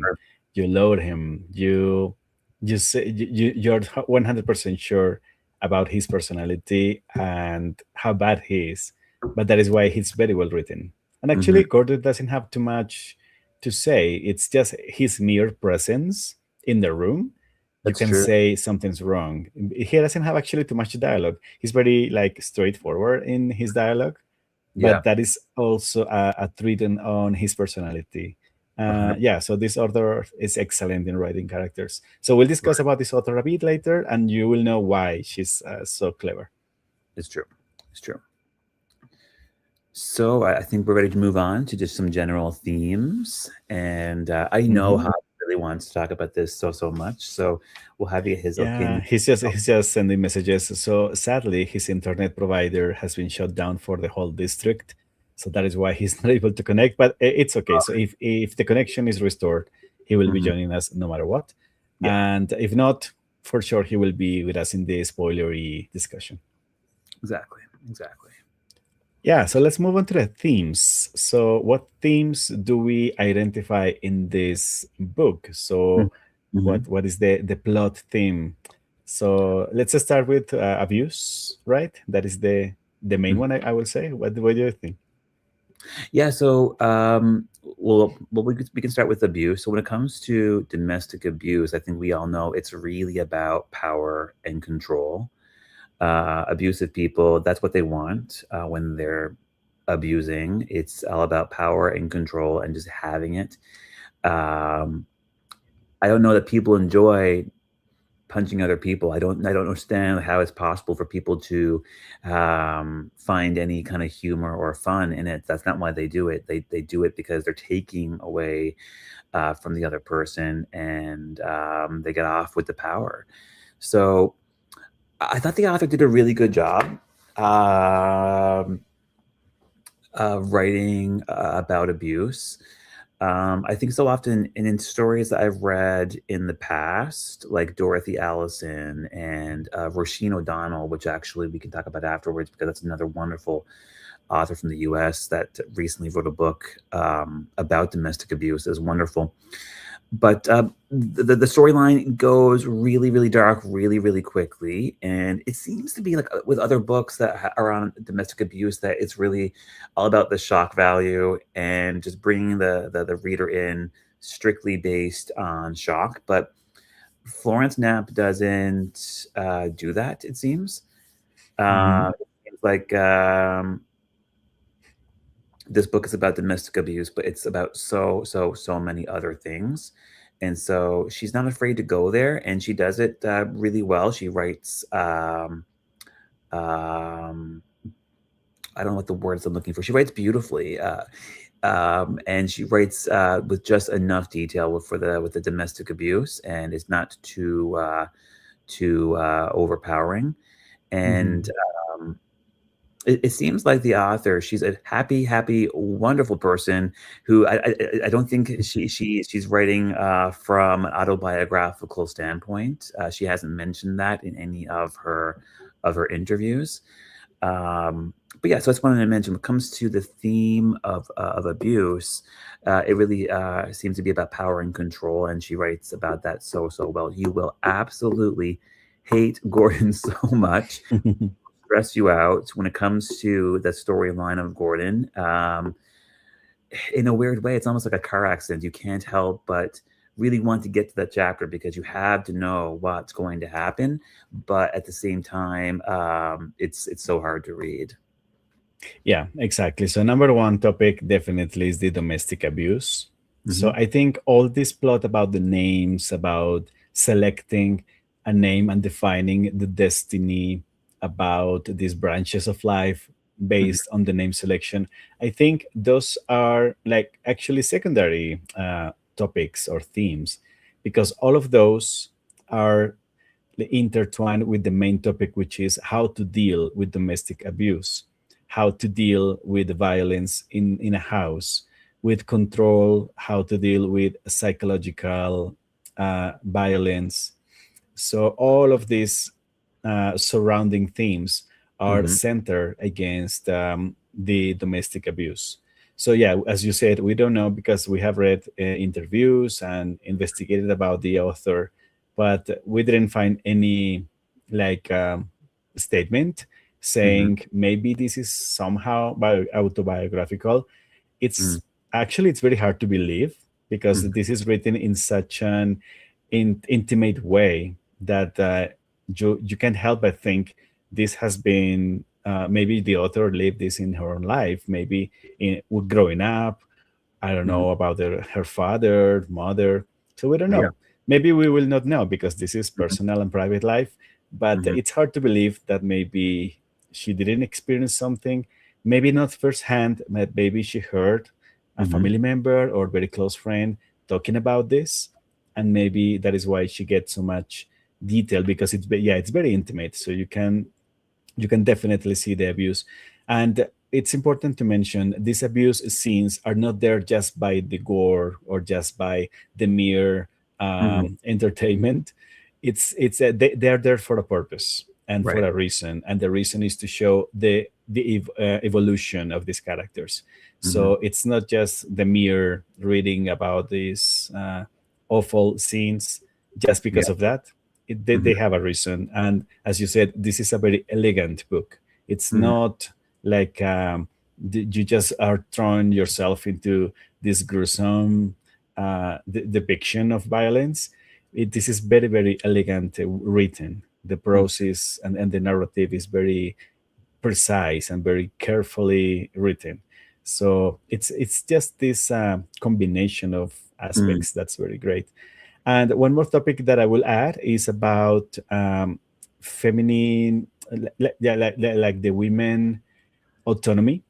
you loathe him, you're 100% sure about his personality and how bad he is. But that is why he's very well written. And actually, Gordon doesn't have too much to say. It's just his mere presence in the room. You can say something's wrong. He doesn't have actually too much dialogue. He's very straightforward in his dialogue, but that is also a treatment on his personality. So this author is excellent in writing characters. So we'll discuss about this author a bit later, and you will know why she's so clever. It's true. So I think we're ready to move on to just some general themes. And I know Mhm. Javi really wants to talk about this so much. So we'll have you get his Yeah, opinion. he's just sending messages. So sadly, his internet provider has been shut down for the whole district. So that is why he's not able to connect. But it's okay. So if the connection is restored, he will be Mhm. joining us no matter what. Yeah, And if not, for sure he will be with us in the spoilery discussion. exactly. Exactly. Yeah, so let's move on to the themes. So, what themes do we identify in this book? So, Mm-hmm. what is the plot theme? So, let's just start with abuse, right? That is the main one, I will say. What do you think? Yeah. So, well, we can start with abuse. So, when it comes to domestic abuse, I think we all know it's really about power and control. Abusive people, that's what they want when they're abusing. It's all about power and control and just having it. Um, I don't know that people enjoy punching other people. I don't understand how it's possible for people to find any kind of humor or fun in it. That's not why they do it. They do it because they're taking away from the other person, and they get off with the power. So I thought the author did a really good job um, writing about abuse. I think so often in stories that I've read in the past, like Dorothy Allison and Roisin O'Donnell, which actually we can talk about afterwards because that's another wonderful author from the US that recently wrote a book about domestic abuse. Is wonderful. But the storyline goes really, really dark, really, really quickly, and it seems to be like with other books that are on domestic abuse that it's really all about the shock value and just bringing the reader in strictly based on shock. But Florence Knapp doesn't do that. It seems. Hmm. It seems like this book is about domestic abuse, but it's about so many other things. And so she's not afraid to go there, and she does it really well. She writes, um, I don't know what the words I'm looking for. She writes beautifully, and she writes with just enough detail with the domestic abuse, and it's not too overpowering. And Hmm. it seems like the author, she's a happy, wonderful person who I don't think she's writing from an autobiographical standpoint. She hasn't mentioned that in any of her interviews. But yeah, so that's what I wanted to mention. When it comes to the theme of abuse, it really seems to be about power and control, and she writes about that so well. You will absolutely hate Gordon so much, stress you out when it comes to the storyline of Gordon. In a weird way, it's almost like a car accident. You can't help but really want to get to that chapter because you have to know what's going to happen. But at the same time, it's so hard to read. Yeah, exactly. So number one topic definitely is the domestic abuse. So Hmm. I think all this plot about the names, about selecting a name and defining the destiny, about these branches of life Hmm. based on the name selection, I think those are like actually secondary topics or themes, because all of those are intertwined with the main topic, which is how to deal with domestic abuse, how to deal with violence in a house, with control, how to deal with psychological violence. So all of these surrounding themes are Hmm. centered against the domestic abuse. So yeah, as you said, we don't know because we have read interviews and investigated about the author, but we didn't find any like statement Hmm. saying maybe this is somehow autobiographical. Hmm. It's actually it's very hard to believe because Hmm. this is written in such an intimate way that you can't help but think this has been maybe the author lived this in her own life, maybe growing up. I don't Hmm. know about her father, mother. So we don't Yeah. know. Maybe we will not know because this is Hmm. personal and private life. But Hmm. it's hard to believe that maybe she didn't experience something. maybe not firsthand, but maybe she heard a family member or very close friend talking about this, and maybe that is why she gets so much detail, because it's very intimate, so you can definitely see the abuse. And it's important to mention these abuse scenes are not there just by the gore or just by the mere entertainment. They are there for a purpose and for Right. a reason, and the reason is to show the evolution of these characters. So it's not just the mere reading about these awful scenes just Yeah. because of that. They have a reason. And as you said, this is a very elegant book. It's not like you just are throwing yourself into this gruesome depiction of violence. This is very, very elegant written. The prose is, and the narrative is very precise and very carefully written. So it's just this combination of aspects that's very great. And one more topic that I will add is about feminine, like the women autonomy.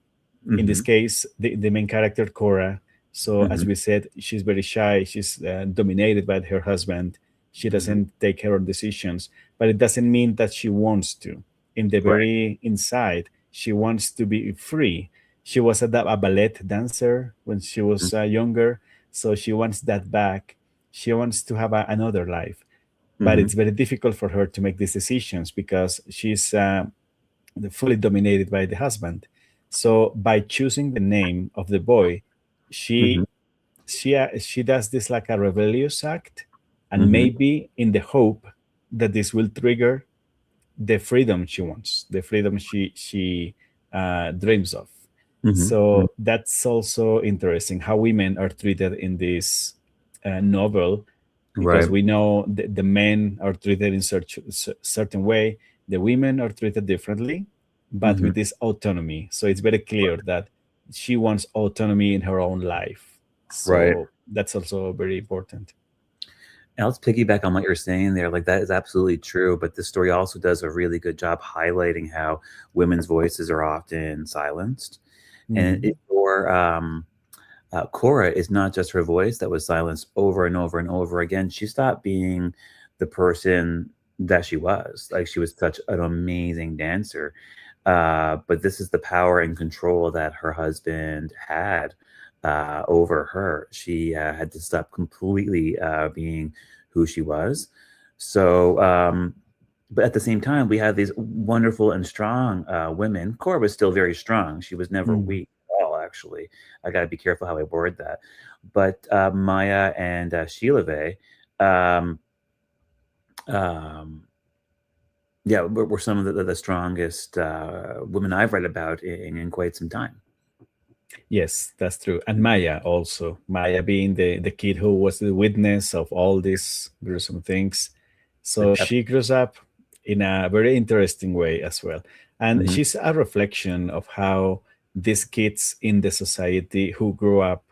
In this case, the main character, Cora. So as we said, she's very shy. She's dominated by her husband. She doesn't take her own decisions, but it doesn't mean that she wants to. In the Right. very inside, she wants to be free. She was a ballet dancer when she was younger, so she wants that back. She wants to have another life, but it's very difficult for her to make these decisions because she's fully dominated by the husband. So by choosing the name of the boy, she she does this like a rebellious act, and maybe in the hope that this will trigger the freedom she wants, the freedom she dreams of. So that's also interesting how women are treated in this novel, because Right. we know the men are treated in certain way, the women are treated differently, but with this autonomy. So it's very clear that she wants autonomy in her own life. Right. So that's also very important. And let's piggyback on what you're saying there. Like, that is absolutely true. But this story also does a really good job highlighting how women's voices are often silenced. And Cora is not just her voice that was silenced over and over and over again. She stopped being the person that she was. Like, she was such an amazing dancer. But this is the power and control that her husband had over her. She had to stop completely being who she was. So, but at the same time, we had these wonderful and strong women. Cora was still very strong. She was never weak at all, actually. I got to be careful how I word that. But Maya and Sheila Vey, yeah, were some of the strongest women I've read about in quite some time. Yes, that's true. And Maya also. Maya being the kid who was the witness of all these gruesome things. So she grows up in a very interesting way as well. And she's a reflection of how these kids in the society who grew up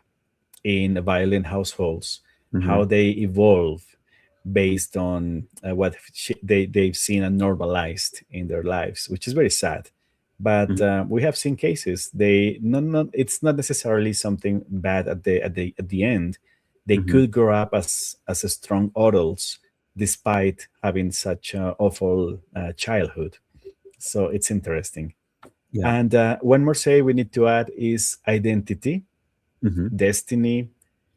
in violent households, how they evolve based on what they've seen and normalized in their lives, which is very sad. But we have seen cases. It's not necessarily something bad at the end. They could grow up as a strong adults despite having such an awful childhood. So it's interesting. Yeah. And one more say we need to add is identity, destiny.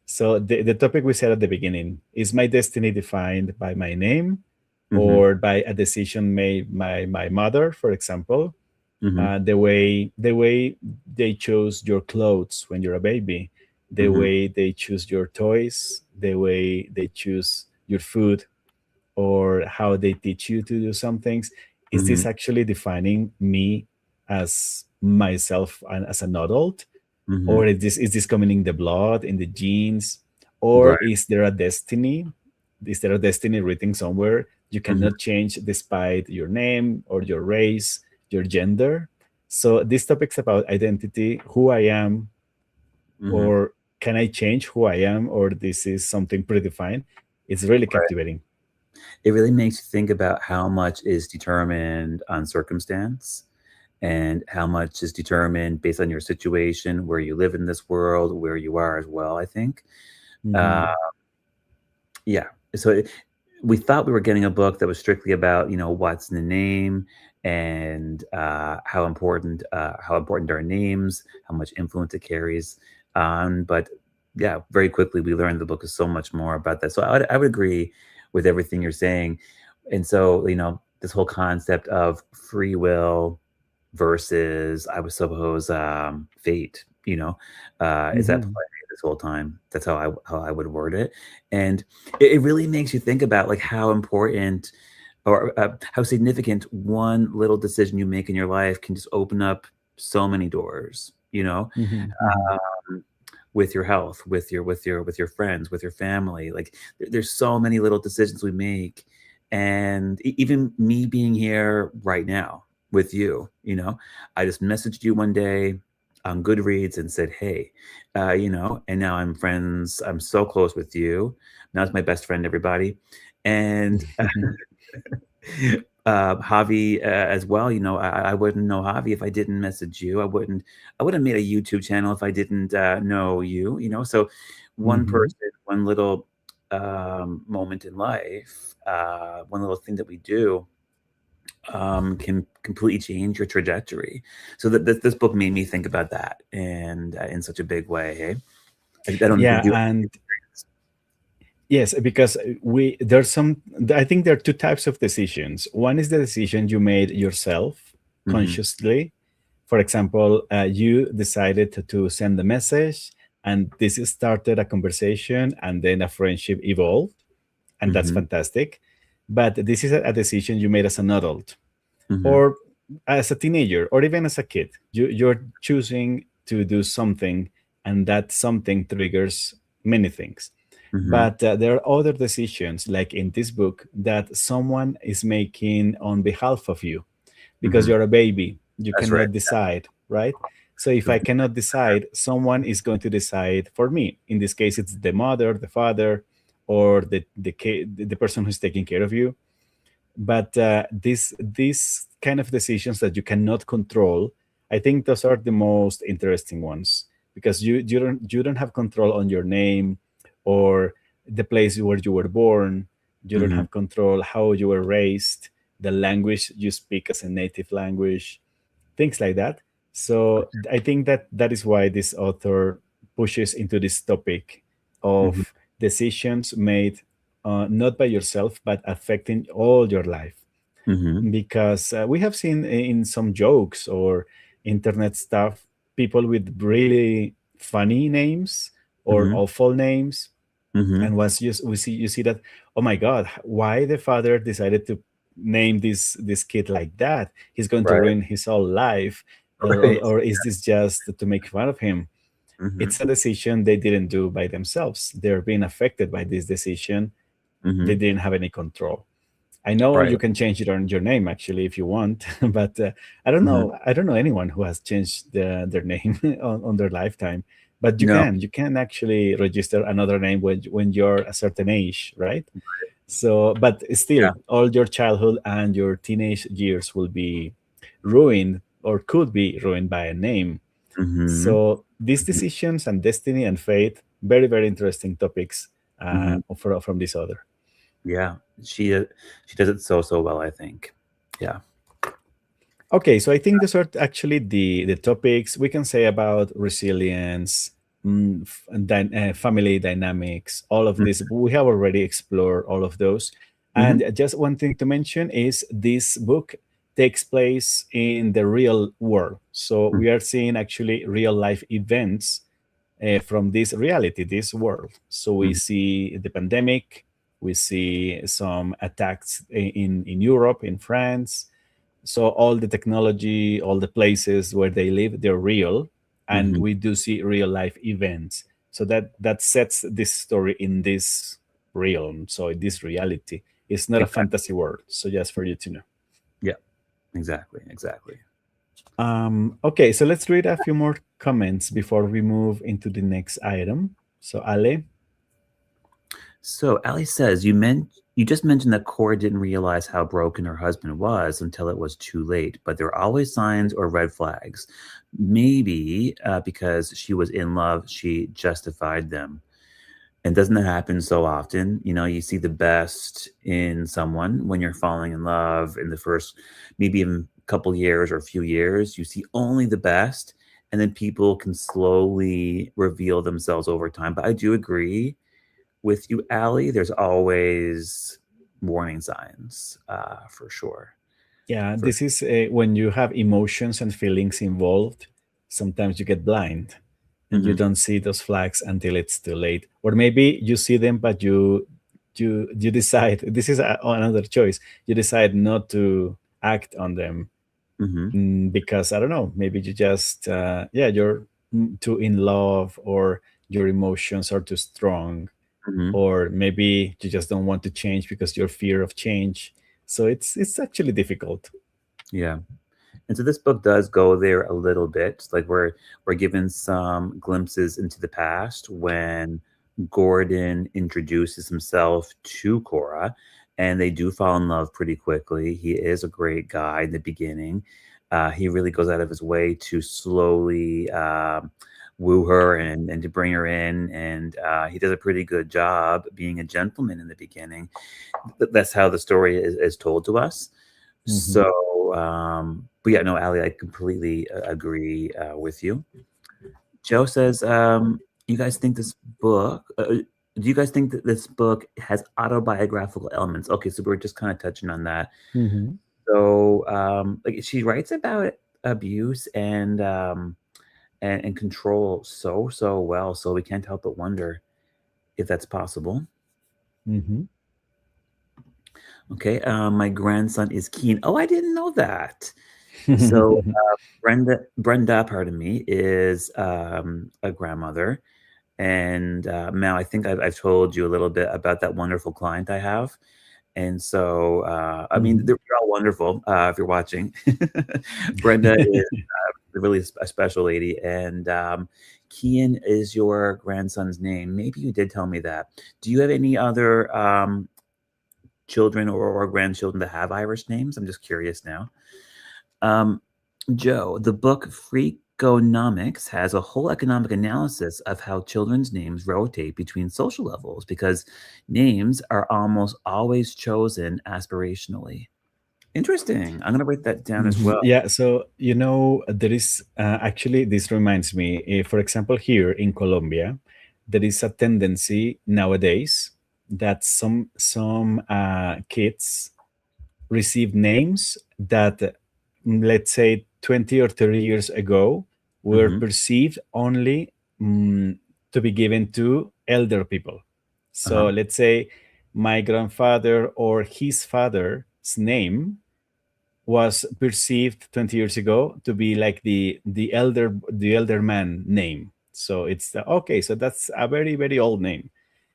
So the topic we said at the beginning, is my destiny defined by my name or by a decision made by my mother, for example? The way they choose your clothes when you're a baby, the way they choose your toys, the way they choose your food, or how they teach you to do some things. Is this actually defining me as myself and as an adult? Or is this coming in the blood, in the genes? Or Right. is there a destiny? Is there a destiny written somewhere you cannot change despite your name or your race, your gender? So this topic's about identity, who I am, or can I change who I am, or this is something predefined? It's really Right. captivating. It really makes you think about how much is determined on circumstance and how much is determined based on your situation, where you live in this world, where you are as well, I think. Uh, yeah. So we thought we were getting a book that was strictly about, what's in the name and how important are names, how much influence it carries. But yeah, very quickly we learned the book is so much more about that. So I would agree with everything you're saying. And so, this whole concept of free will versus, I would suppose, fate, is at play this whole time. That's how I would word it. And it really makes you think about like how important or how significant one little decision you make in your life can just open up so many doors, with your health, with your friends, with your family. Like there's so many little decisions we make. And even me being here right now with you, I just messaged you one day on Goodreads and said, hey, and now I'm so close with you. Now it's my best friend, everybody. And Javi as well. I wouldn't know Javi if I didn't message you. I wouldn't have made a YouTube channel if I didn't know you. So one person, one little moment in life, one little thing that we do can completely change your trajectory. So that this book made me think about that, and in such a big way. Hey, I don't Yeah, think you. and yes, because I think there are two types of decisions. One is the decision you made yourself consciously. For example, you decided to send a message, and this started a conversation, and then a friendship evolved, and that's fantastic. But this is a decision you made as an adult, or as a teenager, or even as a kid. You're choosing to do something, and that something triggers many things. But there are other decisions, like in this book, that someone is making on behalf of you, because you're a baby. You That's cannot right. decide, right? So if I cannot decide, someone is going to decide for me. In this case, it's the mother, the father, or the person who's taking care of you. But these kind of decisions that you cannot control, I think those are the most interesting ones, because you don't have control on your name, or the place where you were born. You don't have control how you were raised, the language you speak as a native language, things like that. So I think that is why this author pushes into this topic of decisions made not by yourself, but affecting all your life. Because we have seen in some jokes or internet stuff, people with really funny names or awful names. And once you see that, oh my God, why the father decided to name this kid like that? He's going to Right. ruin his whole life. Right. Or is this just to make fun of him? It's a decision they didn't do by themselves. They're being affected by this decision. They didn't have any control. I know Right. you can change it on your name actually if you want, but I don't know. I don't know anyone who has changed their name on their lifetime. But you No. can actually register another name when you're a certain age, right? So, but still, Yeah. all your childhood and your teenage years will be ruined, or could be ruined, by a name. So these decisions and destiny and fate, very, very interesting topics from this author. Yeah. She does it so well, I think. Yeah. Okay, so I think those are actually the topics we can say about resilience, family dynamics, all of this. We have already explored all of those. And just one thing to mention is this book takes place in the real world. So we are seeing actually real life events from this reality, this world. So we see the pandemic, we see some attacks in Europe, in France. So all the technology, all the places where they live, they're real, and we do see real life events. So that sets this story in this realm. So in this reality, it's not a fantasy world. So just for you to know. Yeah. Exactly. Okay, so let's read a few more comments before we move into the next item. So Ale. So Ali says You just mentioned that Cora didn't realize how broken her husband was until it was too late, but there are always signs or red flags. Maybe because she was in love, she justified them. And doesn't that happen so often? You know, you see the best in someone when you're falling in love in the first, maybe even couple years or a few years. You see only the best, and then people can slowly reveal themselves over time. But I do agree with you, Allie. There's always warning signs, for sure. Yeah, For this is when you have emotions and feelings involved. Sometimes you get blind and you hmm don't see those flags until it's too late, or maybe you see them but you decide, this is another choice, you decide not to act on them. hmm Because I don't know, maybe you just yeah, you're too in love, or your emotions are too strong, hmm or maybe you just don't want to change because your fear of change. So it's actually difficult. Yeah. And so this book does go there a little bit. Like we're given some glimpses into the past when Gordon introduces himself to Cora, and they do fall in love pretty quickly. He is a great guy in the beginning. He really goes out of his way to slowly woo her and to bring her in, and he does a pretty good job being a gentleman in the beginning. That's how the story is told to us. Hmm. So, but yeah, no, Ali, I completely agree with you. Joe says, you guys think this book, do you guys think that this book has autobiographical elements? Okay, so we're just kind of touching on that. Hmm. So, like she writes about abuse and control so well. So we can't help but wonder if that's possible. Hmm. Okay, my grandson is keen. Oh, I didn't know that. So Brenda, pardon me, is a grandmother, and Mal, I think I've told you a little bit about that wonderful client I have, and so I mean Hmm. they're all wonderful. If you're watching, Brenda is really a special lady, and Kian is your grandson's name. Maybe you did tell me that. Do you have any other children or grandchildren that have Irish names? I'm just curious now. Um, Joe, the book Freakonomics has a whole economic analysis of how children's names rotate between social levels because names are almost always chosen aspirationally. Interesting. I'm going to write that down as Hmm. well. Yeah, so there is actually, this reminds me, for example, here in Colombia, there is a tendency nowadays that some kids receive names that, let's say, 20 or 30 years ago were hmm perceived only to be given to elder people. So Uh-huh. let's say my grandfather or his father's name was perceived 20 years ago to be like the elder man name. So it's okay, so that's a very very old name.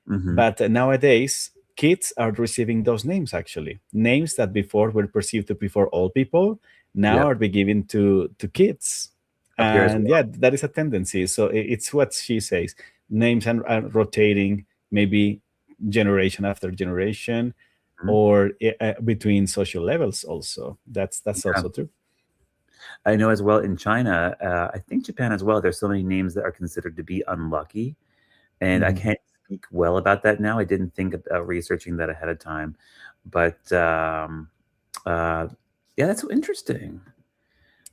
hmm But nowadays, kids are receiving those names actually. Names that before were perceived to be for old people now Yep. are being given to kids. Up here as And yeah, that is a tendency. So it's what she says. Names are rotating, maybe generation after generation, well. or between social levels also. That's Yeah. also true. I know as well in China, I think Japan as well, there's so many names that are considered to be unlucky. And I Mhm. can't speak well about that now. I didn't think about researching that ahead of time. But uh, yeah, that's so interesting.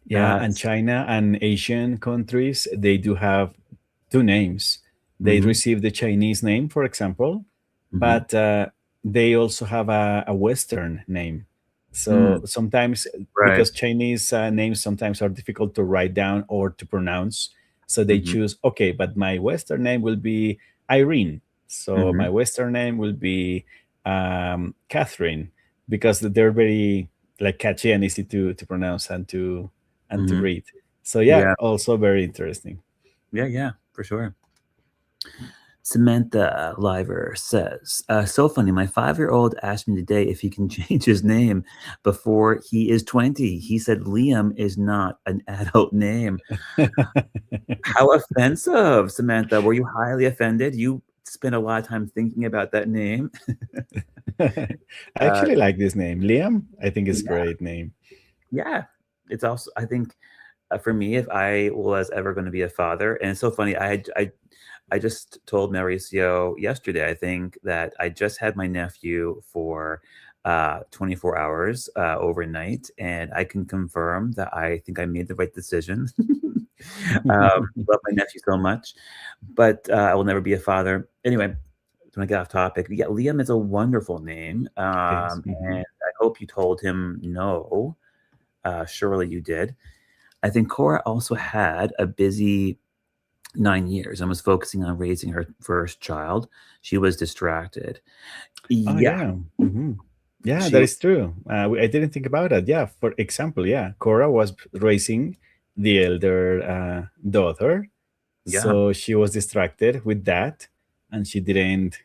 Yeah, and China and Asian countries, they do have two names. They Mm-hmm, receive the Chinese name, for example, mm-hmm, but they also have a Western name. So mm, sometimes, right. because Chinese names sometimes are difficult to write down or to pronounce, so they Mm-hmm, choose, okay, but my Western name will be Irene. So mm-hmm, my Western name will be Catherine, because they're very like catchy and easy to pronounce and to mm-hmm. read. So yeah, Yeah, also very interesting. yeah, for sure. Samantha Liver says, so funny. My 5-year-old asked me today if he can change his name before he is 20. He said Liam is not an adult name. How offensive, Samantha. Were you highly offended? You spent a lot of time thinking about that name. I actually like this name, Liam. I think it's a great name. Yeah, it's also, I think, for me, if I was ever going to be a father, and it's so funny, I just told Mauricio yesterday, I think, that I just had my nephew for 24 hours overnight, and I can confirm that I think I made the right decision. Love my nephew so much, but I will never be a father. Anyway, when I get off topic, yeah, Liam is a wonderful name, and I hope you told him no. Surely you did. I think Cora also had a busy 9 years and was focusing on raising her first child. She was distracted. Oh, Yeah. Yeah, that is true. I didn't think about that. Yeah, for example, Cora was raising the elder daughter, so she was distracted with that, and she didn't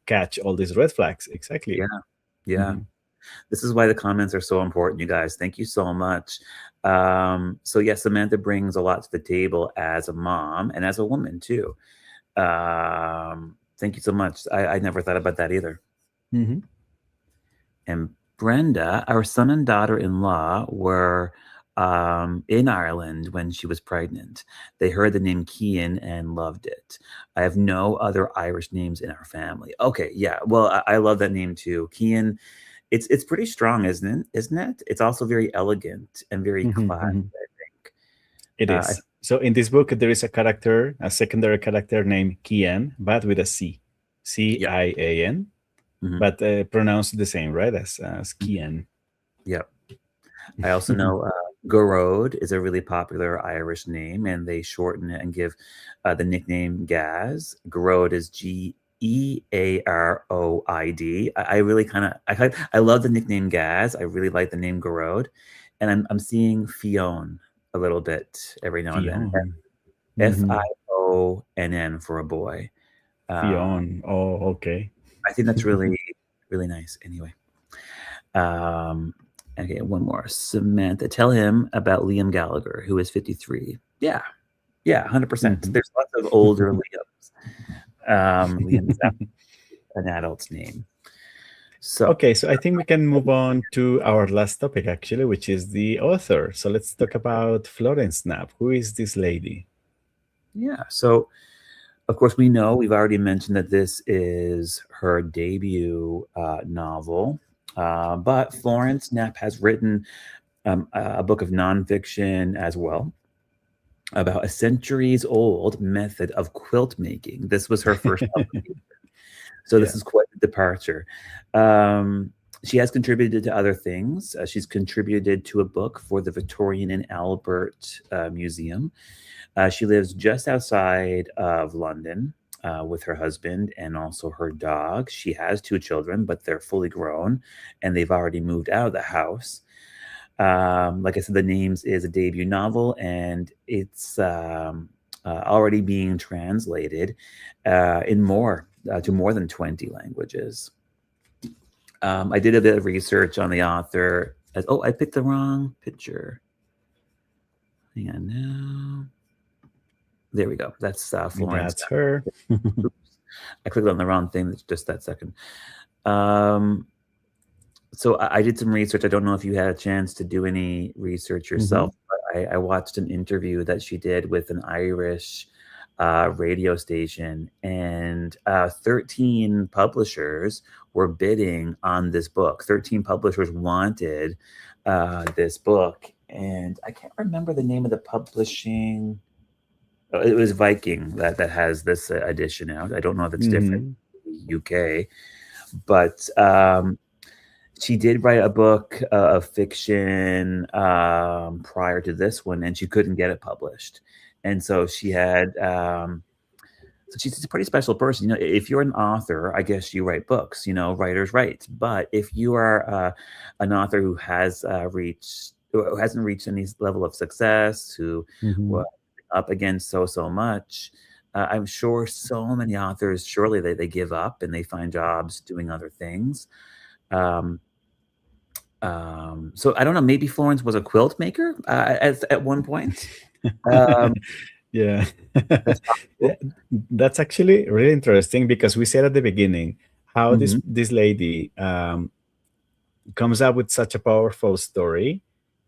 catch all these red flags. Exactly. Yeah. This is why the comments are so important, you guys. Thank you so much. So yes, Samantha brings a lot to the table as a mom and as a woman too. Thank you so much. I never thought about that either. And Brenda, our son and daughter-in-law, were in Ireland when she was pregnant. They heard the name Cian and loved it. I have no other Irish names in our family. Okay, yeah. Well, I love that name too. Cian, it's pretty strong, isn't it? It's also very elegant and very classy, I think. It is. So in this book, there is a secondary character named Cian, but with a C. Cian. But pronounced the same, right? As Cian. Yep. I also know Garode is a really popular Irish name, and they shorten it and give the nickname Gaz. Garode is Gearoid. I really I love the nickname Gaz. I really like the name Garode, and I'm seeing Fionn a little bit every now and then. Fionn for a boy. Fionn. Oh, okay. I think that's really, really nice. Anyway. Okay, one more. Samantha, tell him about Liam Gallagher, who is 53. Yeah, 100%. There's lots of older Liams. Liam is an adult's name. So okay, so I think we can move on to our last topic, actually, which is the author. So let's talk about Florence Knapp. Who is this lady? Yeah, so of course we've already mentioned that this is her debut novel. But Florence Knapp has written a book of nonfiction as well about a centuries-old method of quilt making. This was her first publication. So this is quite a departure. She has contributed to other things. She's contributed to a book for the Victorian and Albert Museum. She lives just outside of London. With her husband and also her dog. She has 2 children, but they're fully grown and they've already moved out of the house. Like I said, The Names is a debut novel, and it's already being translated to more than 20 languages. I did a bit of research on the author. I picked the wrong picture. Hang on now. There we go. That's Florence. That's her. I clicked on the wrong thing just that second. So I did some research. I don't know if you had a chance to do any research yourself, but I watched an interview that she did with an Irish radio station, and 13 publishers were bidding on this book. 13 publishers wanted this book, and I can't remember the name of the publishing. It was Viking that has this edition out. I don't know if it's different in the UK, but she did write a book of fiction prior to this one, and she couldn't get it published. And so she had, so she's a pretty special person. If you're an author, I guess you write books, writers write. But if you are an author who hasn't reached any level of success, who up against so much, I'm sure so many authors, surely they give up and they find jobs doing other things. So I don't know, maybe Florence was a quilt maker at one point. Yeah. That's Yeah, possible. that's actually really interesting because we said at the beginning how Mm-hmm. this lady comes up with such a powerful story,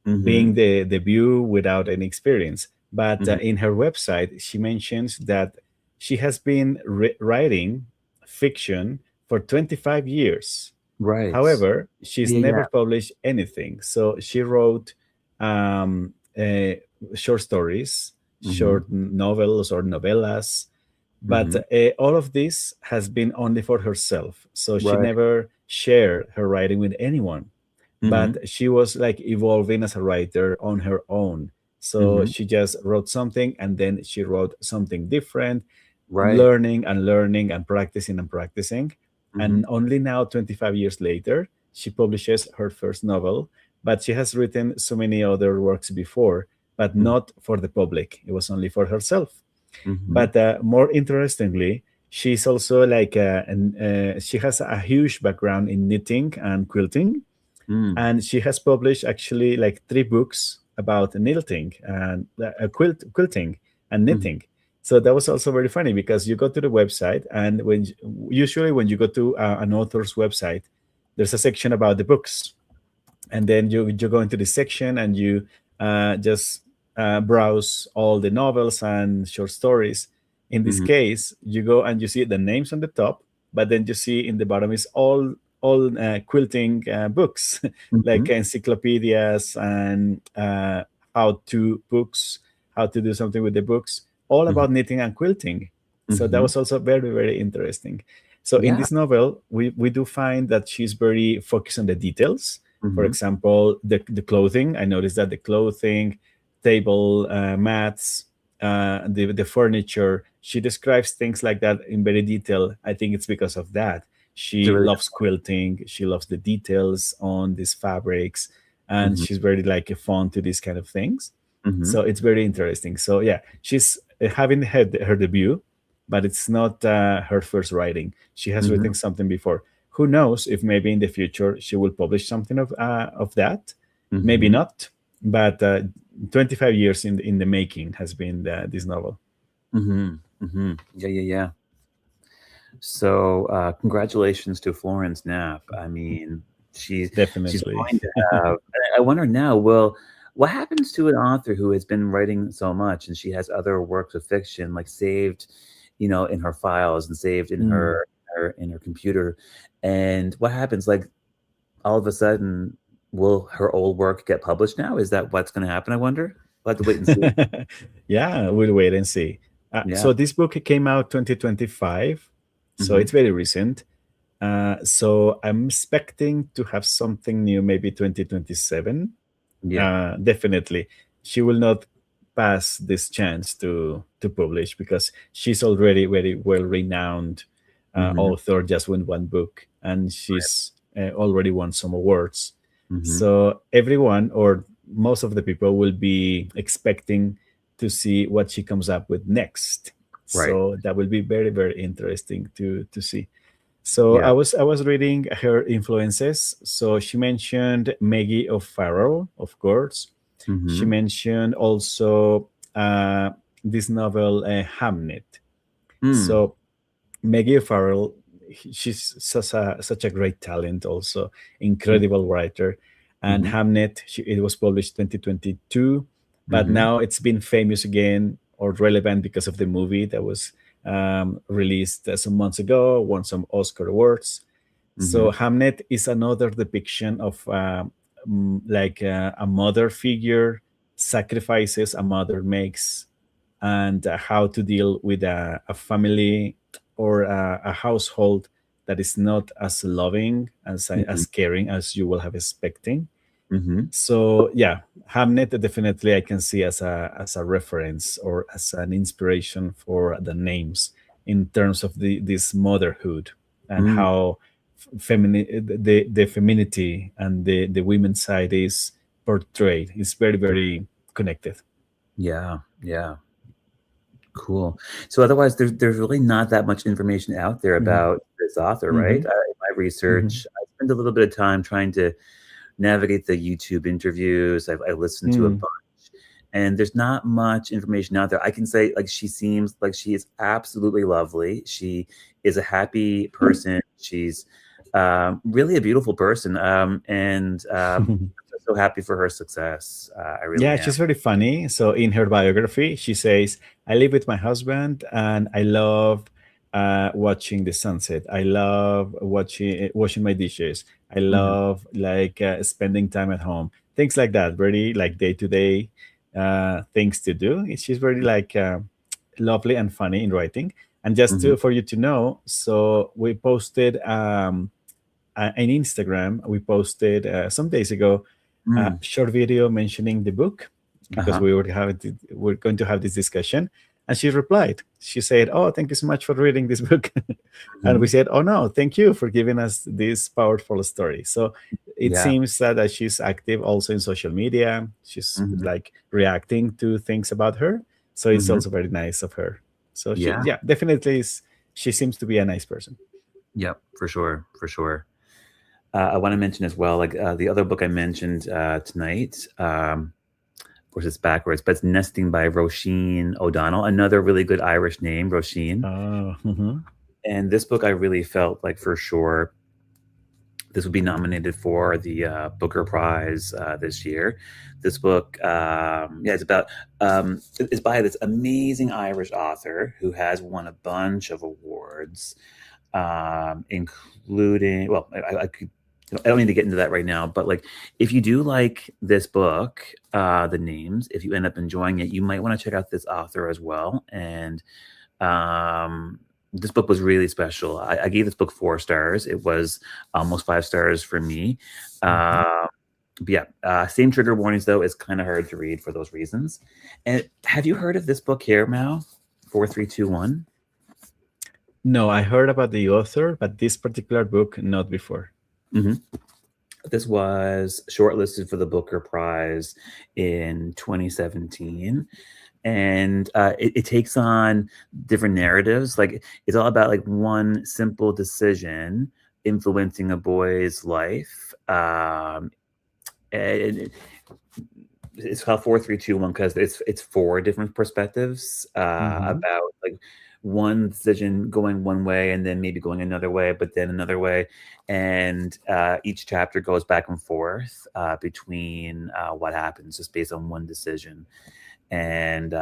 being Mm-hmm. the view without any experience. But Mm-hmm. in her website, she mentions that she has been writing fiction for 25 years. Right. However, she's Yeah. Yeah. never published anything. So she wrote um, uh, short stories, Mm-hmm. short novels or novellas, but Mm-hmm. all of this has been only for herself. So she Right. never shared her writing with anyone, Mm-hmm. but she was like evolving as a writer on her own. So Mm-hmm. she just wrote something and then she wrote something different, Right. learning and learning and practicing and practicing. Mm-hmm. And only now, 25 years later, she publishes her first novel. But she has written so many other works before, but not for the public. It was only for herself. Mm-hmm. But more interestingly, she's also like, she has a huge background in knitting and quilting, Mm-hmm. and she has published actually like 3 books about knitting and quilting and Mm-hmm. knitting. So that was also very funny because you go to the website, and usually when you go to an author's website, there's a section about the books, and then you go into this section and you just browse all the novels and short stories. In this Mm-hmm. case, you go and you see the names on the top, but then you see in the bottom is all quilting books, Mm-hmm. like encyclopedias and how-to books, how to do something with the books, all Mm-hmm. about knitting and quilting. So that Mm-hmm. was also very, very interesting. So in Yeah. this novel, we do find that she's very focused on the details. For Mm-hmm. example, the clothing. I noticed that the clothing, table, mats, the furniture. She describes things like that in very detail. I think it's because of that. It's a She really loves quilting. She loves the details on these fabrics, good. and Mm-hmm. she's very like fond to these kind of things. Mm-hmm. So it's very interesting. So yeah, she's having had her debut, but it's not her first writing. She has Mm-hmm. written something before. Who knows if maybe in the future she will publish something of that? Maybe Mm-hmm. not. But 25 years in the making has been this novel. Mm-hmm. Mm-hmm. Yeah. Yeah. Yeah. So, congratulations to Florence Knapp. I mean, she's Definitely. going to have. I wonder now. Well, what happens to an author who has been writing so much and she has other works of fiction like saved, in her files and saved in Mm. her computer, and what happens? Like all of a sudden, will her old work get published now? Is that what's going to happen? I wonder. We'll have to wait and see. Yeah, we'll wait and see. Yeah. So this book came out 2025, so Mm-hmm. it's very recent. So I'm expecting to have something new maybe 2027. Yeah. Definitely, she will not pass this chance to publish because she's already very well renowned Mm-hmm. author, just with one book, and she's already won some awards. Mm-hmm. So everyone or most of the people will be expecting to see what she comes up with next. Right. So that will be very, very interesting to see. So Yeah. I was reading her influences. So she mentioned Maggie O'Farrell, of course. She Mm-hmm. mentioned also this novel Hamnet. Mm. So Maggie O'Farrell, she's such a great talent, also incredible writer. And Mm-hmm. Hamnet, it was published 2022, but Mm-hmm. now it's been famous again or relevant because of the movie that was released some months ago, won some Oscar awards. Mm-hmm. So Hamnet is another depiction of like a mother figure, sacrifices a mother makes, and how to deal with a family or a household that is not as loving Mm-hmm. as caring as you will have expecting. Mm-hmm. So yeah, Hamnet definitely I can see as a reference or as an inspiration for the names in terms of this motherhood and Mm. how feminine the femininity and the women's side is portrayed. It's very, very connected. Yeah. Yeah. Cool. So otherwise, there's really not that much information out there Hmm. about this author, right? Hmm. In my Hmm. research, I spent a little bit of time trying to navigate the YouTube interviews. I listened to a Hmm. bunch, and there's not much information out there. I can say, like, she seems like she is absolutely lovely. She is a happy person. She's really a beautiful person, and I'm so happy for her success. I really Yeah, am. she's very funny. So in her biography, she says, "I live with my husband, and I love watching the sunset. I love washing my dishes. I Mhm, love like spending time at home. Things like that. Very like day to day things to do. She's very like lovely and funny in writing. And just mhm, for you to know, so we posted in Instagram. We posted some days ago a mm, short video mentioning the book because uh-huh, we're going to have this discussion. And she replied. She said, "Oh, thank you so much for reading this book." And we mhm. said, "Oh no, thank you for giving us this powerful story." So it Yeah. seems that she's active also in social media. She's Mhm, like reacting to things about her. So it's mhm. also very nice of her. So she, Yeah. yeah, definitely is. She seems to be a nice person. Yep. For sure. For sure. I want to mention as well, like the other book I mentioned tonight. Of course, it's backwards, but it's Nesting by Roisin O'Donnell, another really good Irish name, Roisin. Oh, mhm. And this book, I really felt like for sure this would be nominated for the Booker Prize this year. This book, yeah, it's by this amazing Irish author who has won a bunch of awards, including, well, I don't need to get into that right now, but like, if you do like this book, the names, if you end up enjoying it, you might want to check out this author as well. And um, this book was really special. I gave this book 4 stars. It was almost 5 stars for me. Mhm. But yeah, same trigger warnings though. It's kind of hard to read for those reasons. And have you heard of this book here, Mao? 4321. No, I heard about the author, but this particular book, not before. Hmm. This was shortlisted for the Booker Prize in 2017. And it takes on different narratives. Like, it's all about like one simple decision influencing a boy's life. And it's called 4321 because it's 4 different perspectives Mhm. about like one decision going one way and then maybe going another way, but then another way. And each chapter goes back and forth between what happens just based on one decision. And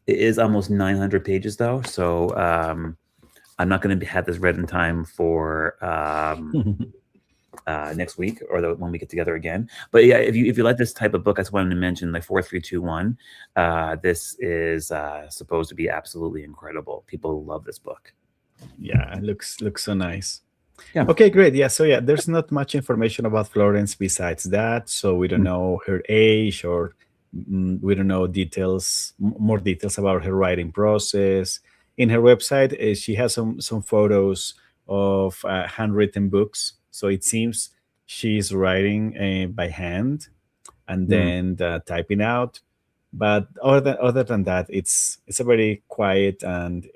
it is almost 900 pages though, so I'm not going to have this read in time for next week or when we get together again. But yeah, if you like this type of book, I just wanted to mention like 4321. This is supposed to be absolutely incredible. People love this book. Yeah, it looks so nice. Yeah. Okay, great. Yeah, so yeah, there's not much information about Florence besides that. So we don't know her age, or we don't know more details about her writing process. In her website, she has some photos of handwritten books. So it seems she's writing by hand and Mm, then typing out. But other than that, it's a very quiet and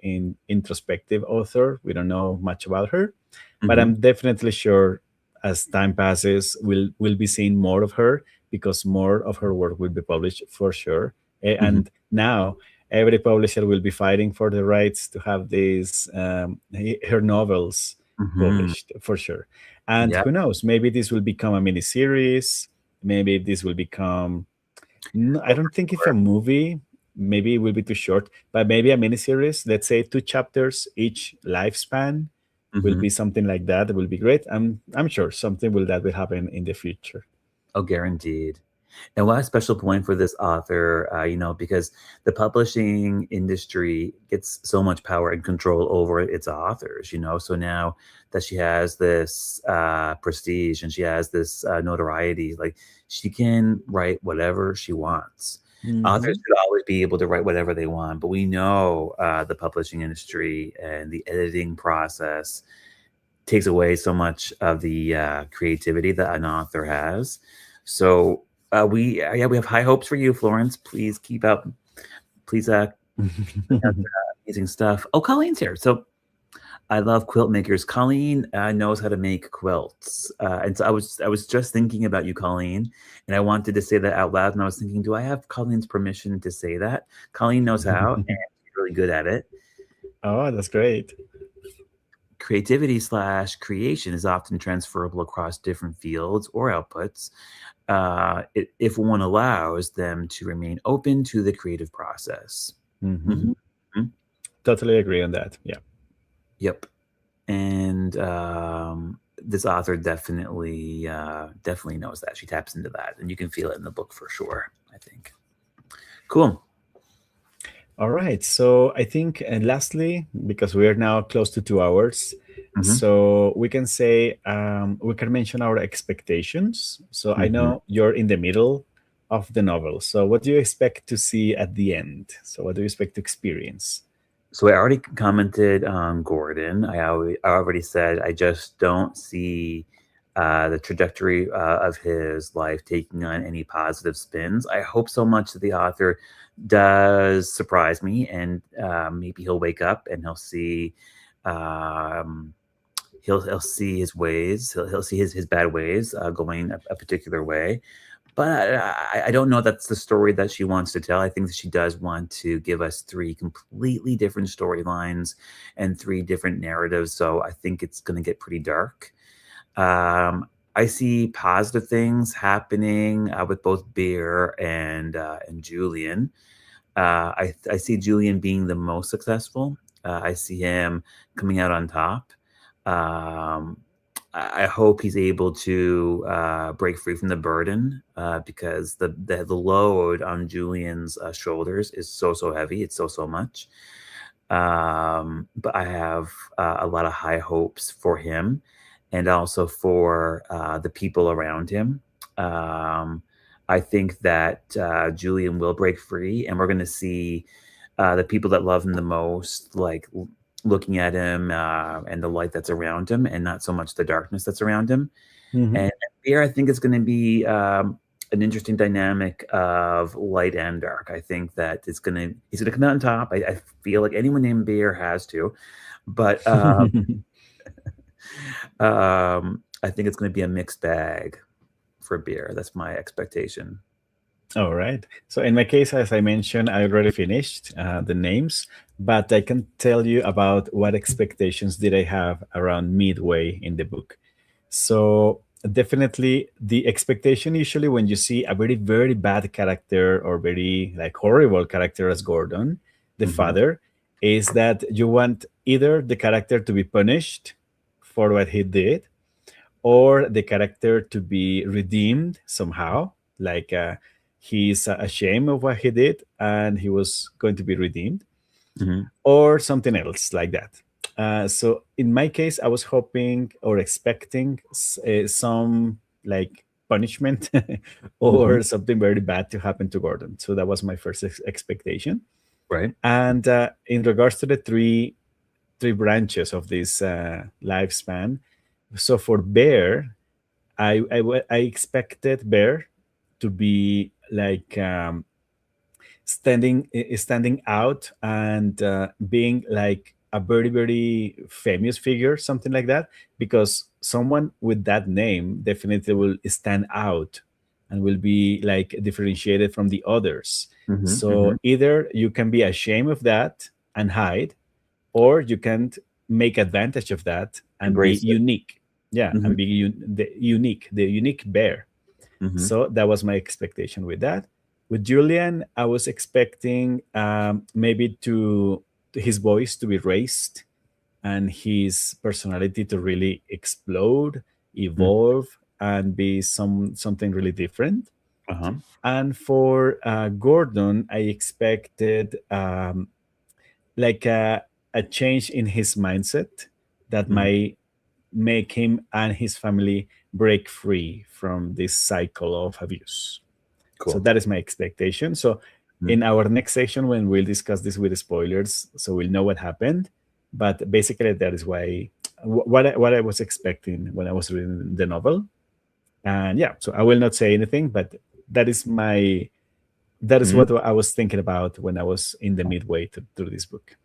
introspective author. We don't know much about her, but mhm, I'm definitely sure as time passes, we'll be seeing more of her because more of her work will be published for sure. mhm, And now every publisher will be fighting for the rights to have these her novels mhm. published for sure. And Yeah. who knows? Maybe this will become a mini series. Maybe this will become. No, I Oh, don't think if a for movie, maybe it will be too short, but maybe a miniseries, let's say 2 chapters each lifespan, sure. will Mhm. be something like that. It will be great. I'm sure something will happen in the future. Oh, guaranteed. And what a special point for this author, because the publishing industry gets so much power and control over its authors. So now that she has this prestige and she has this notoriety, like, she can write whatever she wants. Authors Hmm. should always be able to write whatever they want, but we know the publishing industry and the editing process takes away so much of the creativity that an author has. So we have high hopes for you, Florence. Please keep up. Please put out amazing stuff. Oh, Colleen's here. So I love quilt makers. Colleen knows how to make quilts, and so I was just thinking about you, Colleen, and I wanted to say that out loud. And I was thinking, do I have Colleen's permission to say that? Colleen knows how, and she's really good at it. Oh, that's great. Creativity slash creation is often transferable across different fields or outputs if one allows them to remain open to the creative process. Mm-hmm. Mhm. Totally agree on that. Yeah. Yep. And this author definitely knows that. She taps into that, and you can feel it in the book for sure, I think. Cool. All right. So I think, and lastly, because we are now close to 2 hours, so we can say we can mention our expectations. So I know you're in the middle of the novel. So what do you expect to see at the end? So what do you expect to experience? So I already commented on Gordon. I already said I just don't see the trajectory of his life taking on any positive spins. I hope so much that the author does surprise me, and maybe he'll wake up and he'll see he'll see his ways. He'll see his bad ways going a particular way. But I don't know that's the story that she wants to tell. I think that she does want to give us three completely different storylines and three different narratives. So I think it's going to get pretty dark. I see positive things happening with both Bear and Julian. I see Julian being the most successful. I see him coming out on top. I hope he's able to break free from the burden because the load on Julian's shoulders is so heavy. It's so much. But I have a lot of high hopes for him, and also for the people around him. I think that Julian will break free, and we're going to see the people that love him the most, like looking at him and the light that's around him, and not so much the darkness that's around him. And here, I think it's going to be an interesting dynamic of light and dark. I think that he's going to come out on top. I feel like anyone named Bear has to, but I think it's going to be a mixed bag for Bear. That's my expectation. All right. So in my case, as I mentioned, I already finished the names, but I can tell you about what expectations did I have around midway in the book. So definitely the expectation usually when you see a very bad character or very like horrible character as Gordon, the father, is that you want either the character to be punished for what he did, or the character to be redeemed somehow, like he's ashamed of what he did and he was going to be redeemed, or something else like that. So in my case, I was hoping or expecting some like punishment or something very bad to happen to Gordon. So that was my first expectation. Right. And in regards to the three branches of this lifespan, so for Bear, I expected Bear to be like standing out and being like a very famous figure, something like that, because someone with that name definitely will stand out and will be like differentiated from the others. So either you can be ashamed of that and hide, or you can make advantage of that and Embrace be it. unique. Yeah, and be the unique Bear. So that was my expectation with that. With Julian, I was expecting maybe to his voice to be raised and his personality to really explode, evolve, and be something really different. And for Gordon, I expected like a change in his mindset that might make him and his family break free from this cycle of abuse. Cool. So that is my expectation. So in our next section, when we'll discuss this with spoilers, so we'll know what happened. But basically, that is why what I was expecting when I was reading the novel. And yeah, so I will not say anything, but that is what I was thinking about when I was in the midway through this book.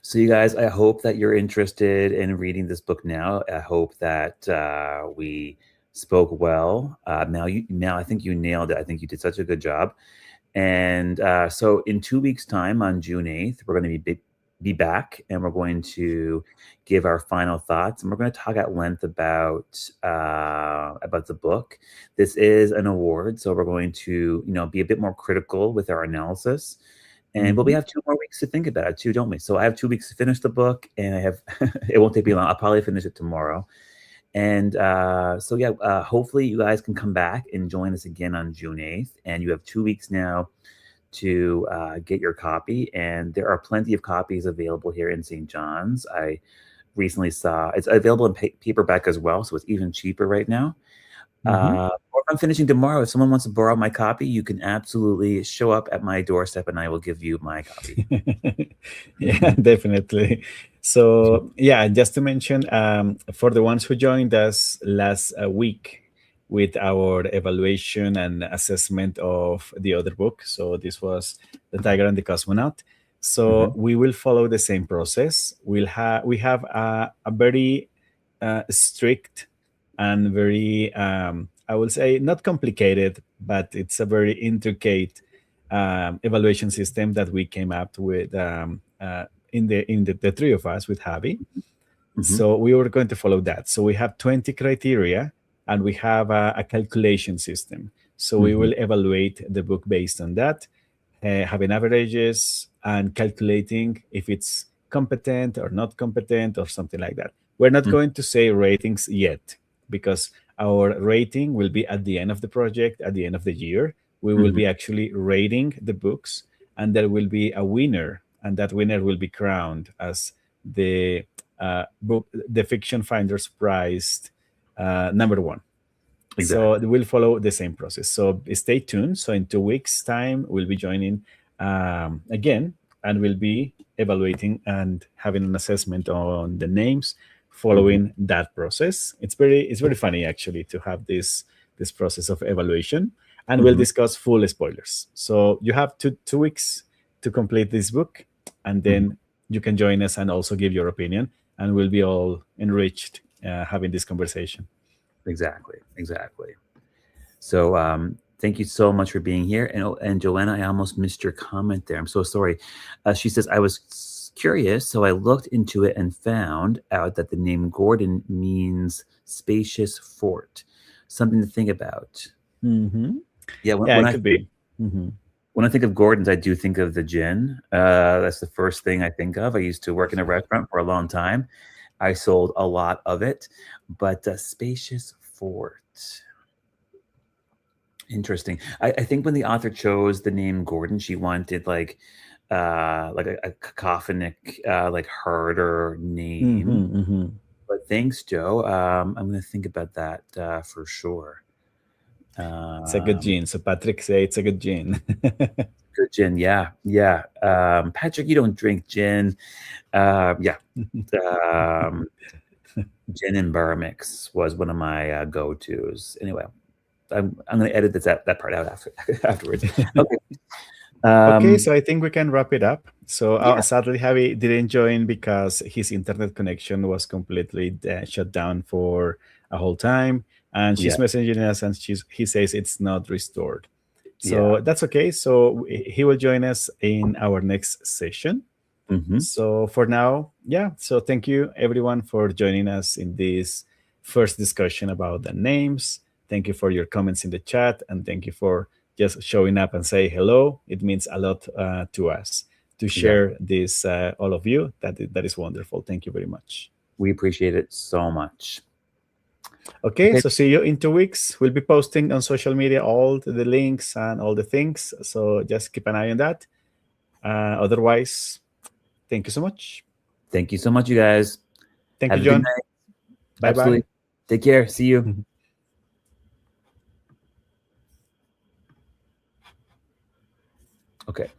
So, you guys, I hope that you're interested in reading this book now. I hope that we spoke well. Now, I think you nailed it. I think you did such a good job. And so, in 2 weeks' time, on June 8th, we're going to be back, and we're going to give our final thoughts, and we're going to talk at length about the book. This is an award, so we're going to be a bit more critical with our analysis. But we have 2 more weeks to think about it too, don't we? So I have 2 weeks to finish the book, and I have it won't take me long. I'll probably finish it tomorrow. And hopefully you guys can come back and join us again on June 8th. And you have 2 weeks now to get your copy. And there are plenty of copies available here in St. John's. I recently saw it's available in paperback as well, so it's even cheaper right now. Or if I'm finishing tomorrow, if someone wants to borrow my copy, you can absolutely show up at my doorstep and I will give you my copy. Yeah, definitely. So yeah, just to mention, for the ones who joined us last week with our evaluation and assessment of the other book, so this was The Tiger and the Cosmonaut. So we will follow the same process. We have a very strict and very, I will say, not complicated, but it's a very intricate evaluation system that we came up with in the three of us with Javi. So we were going to follow that. So we have 20 criteria, and we have a calculation system. So we will evaluate the book based on that, having averages and calculating if it's competent or not competent or something like that. We're not going to say ratings yet, because our rating will be at the end of the project, at the end of the year. We will be actually rating the books, and there will be a winner, and that winner will be crowned as the book, the Fiction Finders Prize #1. Exactly. So we'll follow the same process. So stay tuned. So in 2 weeks' time, we'll be joining again, and we'll be evaluating and having an assessment on the names, following that process. It's very funny actually to have this process of evaluation, and we'll discuss full spoilers. So you have 2 weeks to complete this book, and then you can join us and also give your opinion, and we'll be all enriched having this conversation. Exactly. So thank you so much for being here. And Joanna, I almost missed your comment there. I'm so sorry. She says, I was curious, so I looked into it and found out that the name Gordon means spacious fort. Something to think about. Yeah, when it could be. When I think of Gordon's, I do think of the gin. That's the first thing I think of. I used to work in a restaurant for a long time. I sold a lot of it, but spacious fort. Interesting. I think when the author chose the name Gordon, she wanted like a cacophonic, like herder name. But thanks, Joe. I'm going to think about that for sure. It's a good gin. So Patrick say it's a good gin. Good gin, yeah. Patrick, you don't drink gin. Gin and Burr mix was one of my go-tos. Anyway, I'm going to edit that part out afterwards. Okay. Okay, so I think we can wrap it up. So sadly, Javi didn't join because his internet connection was completely shut down for a whole time, and she's messaging us, and he says it's not restored. So that's okay. So he will join us in our next session. So for now, so thank you everyone for joining us in this first discussion about the names. Thank you for your comments in the chat, and thank you for just showing up and say hello. It means a lot to us to share this, all of you. That is wonderful. Thank you very much. We appreciate it so much. Okay, so see you in 2 weeks. We'll be posting on social media all the links and all the things. So just keep an eye on that. Otherwise, thank you so much. Thank you so much, you guys. Thank you, John. Bye-bye. Take care. See you. Okay.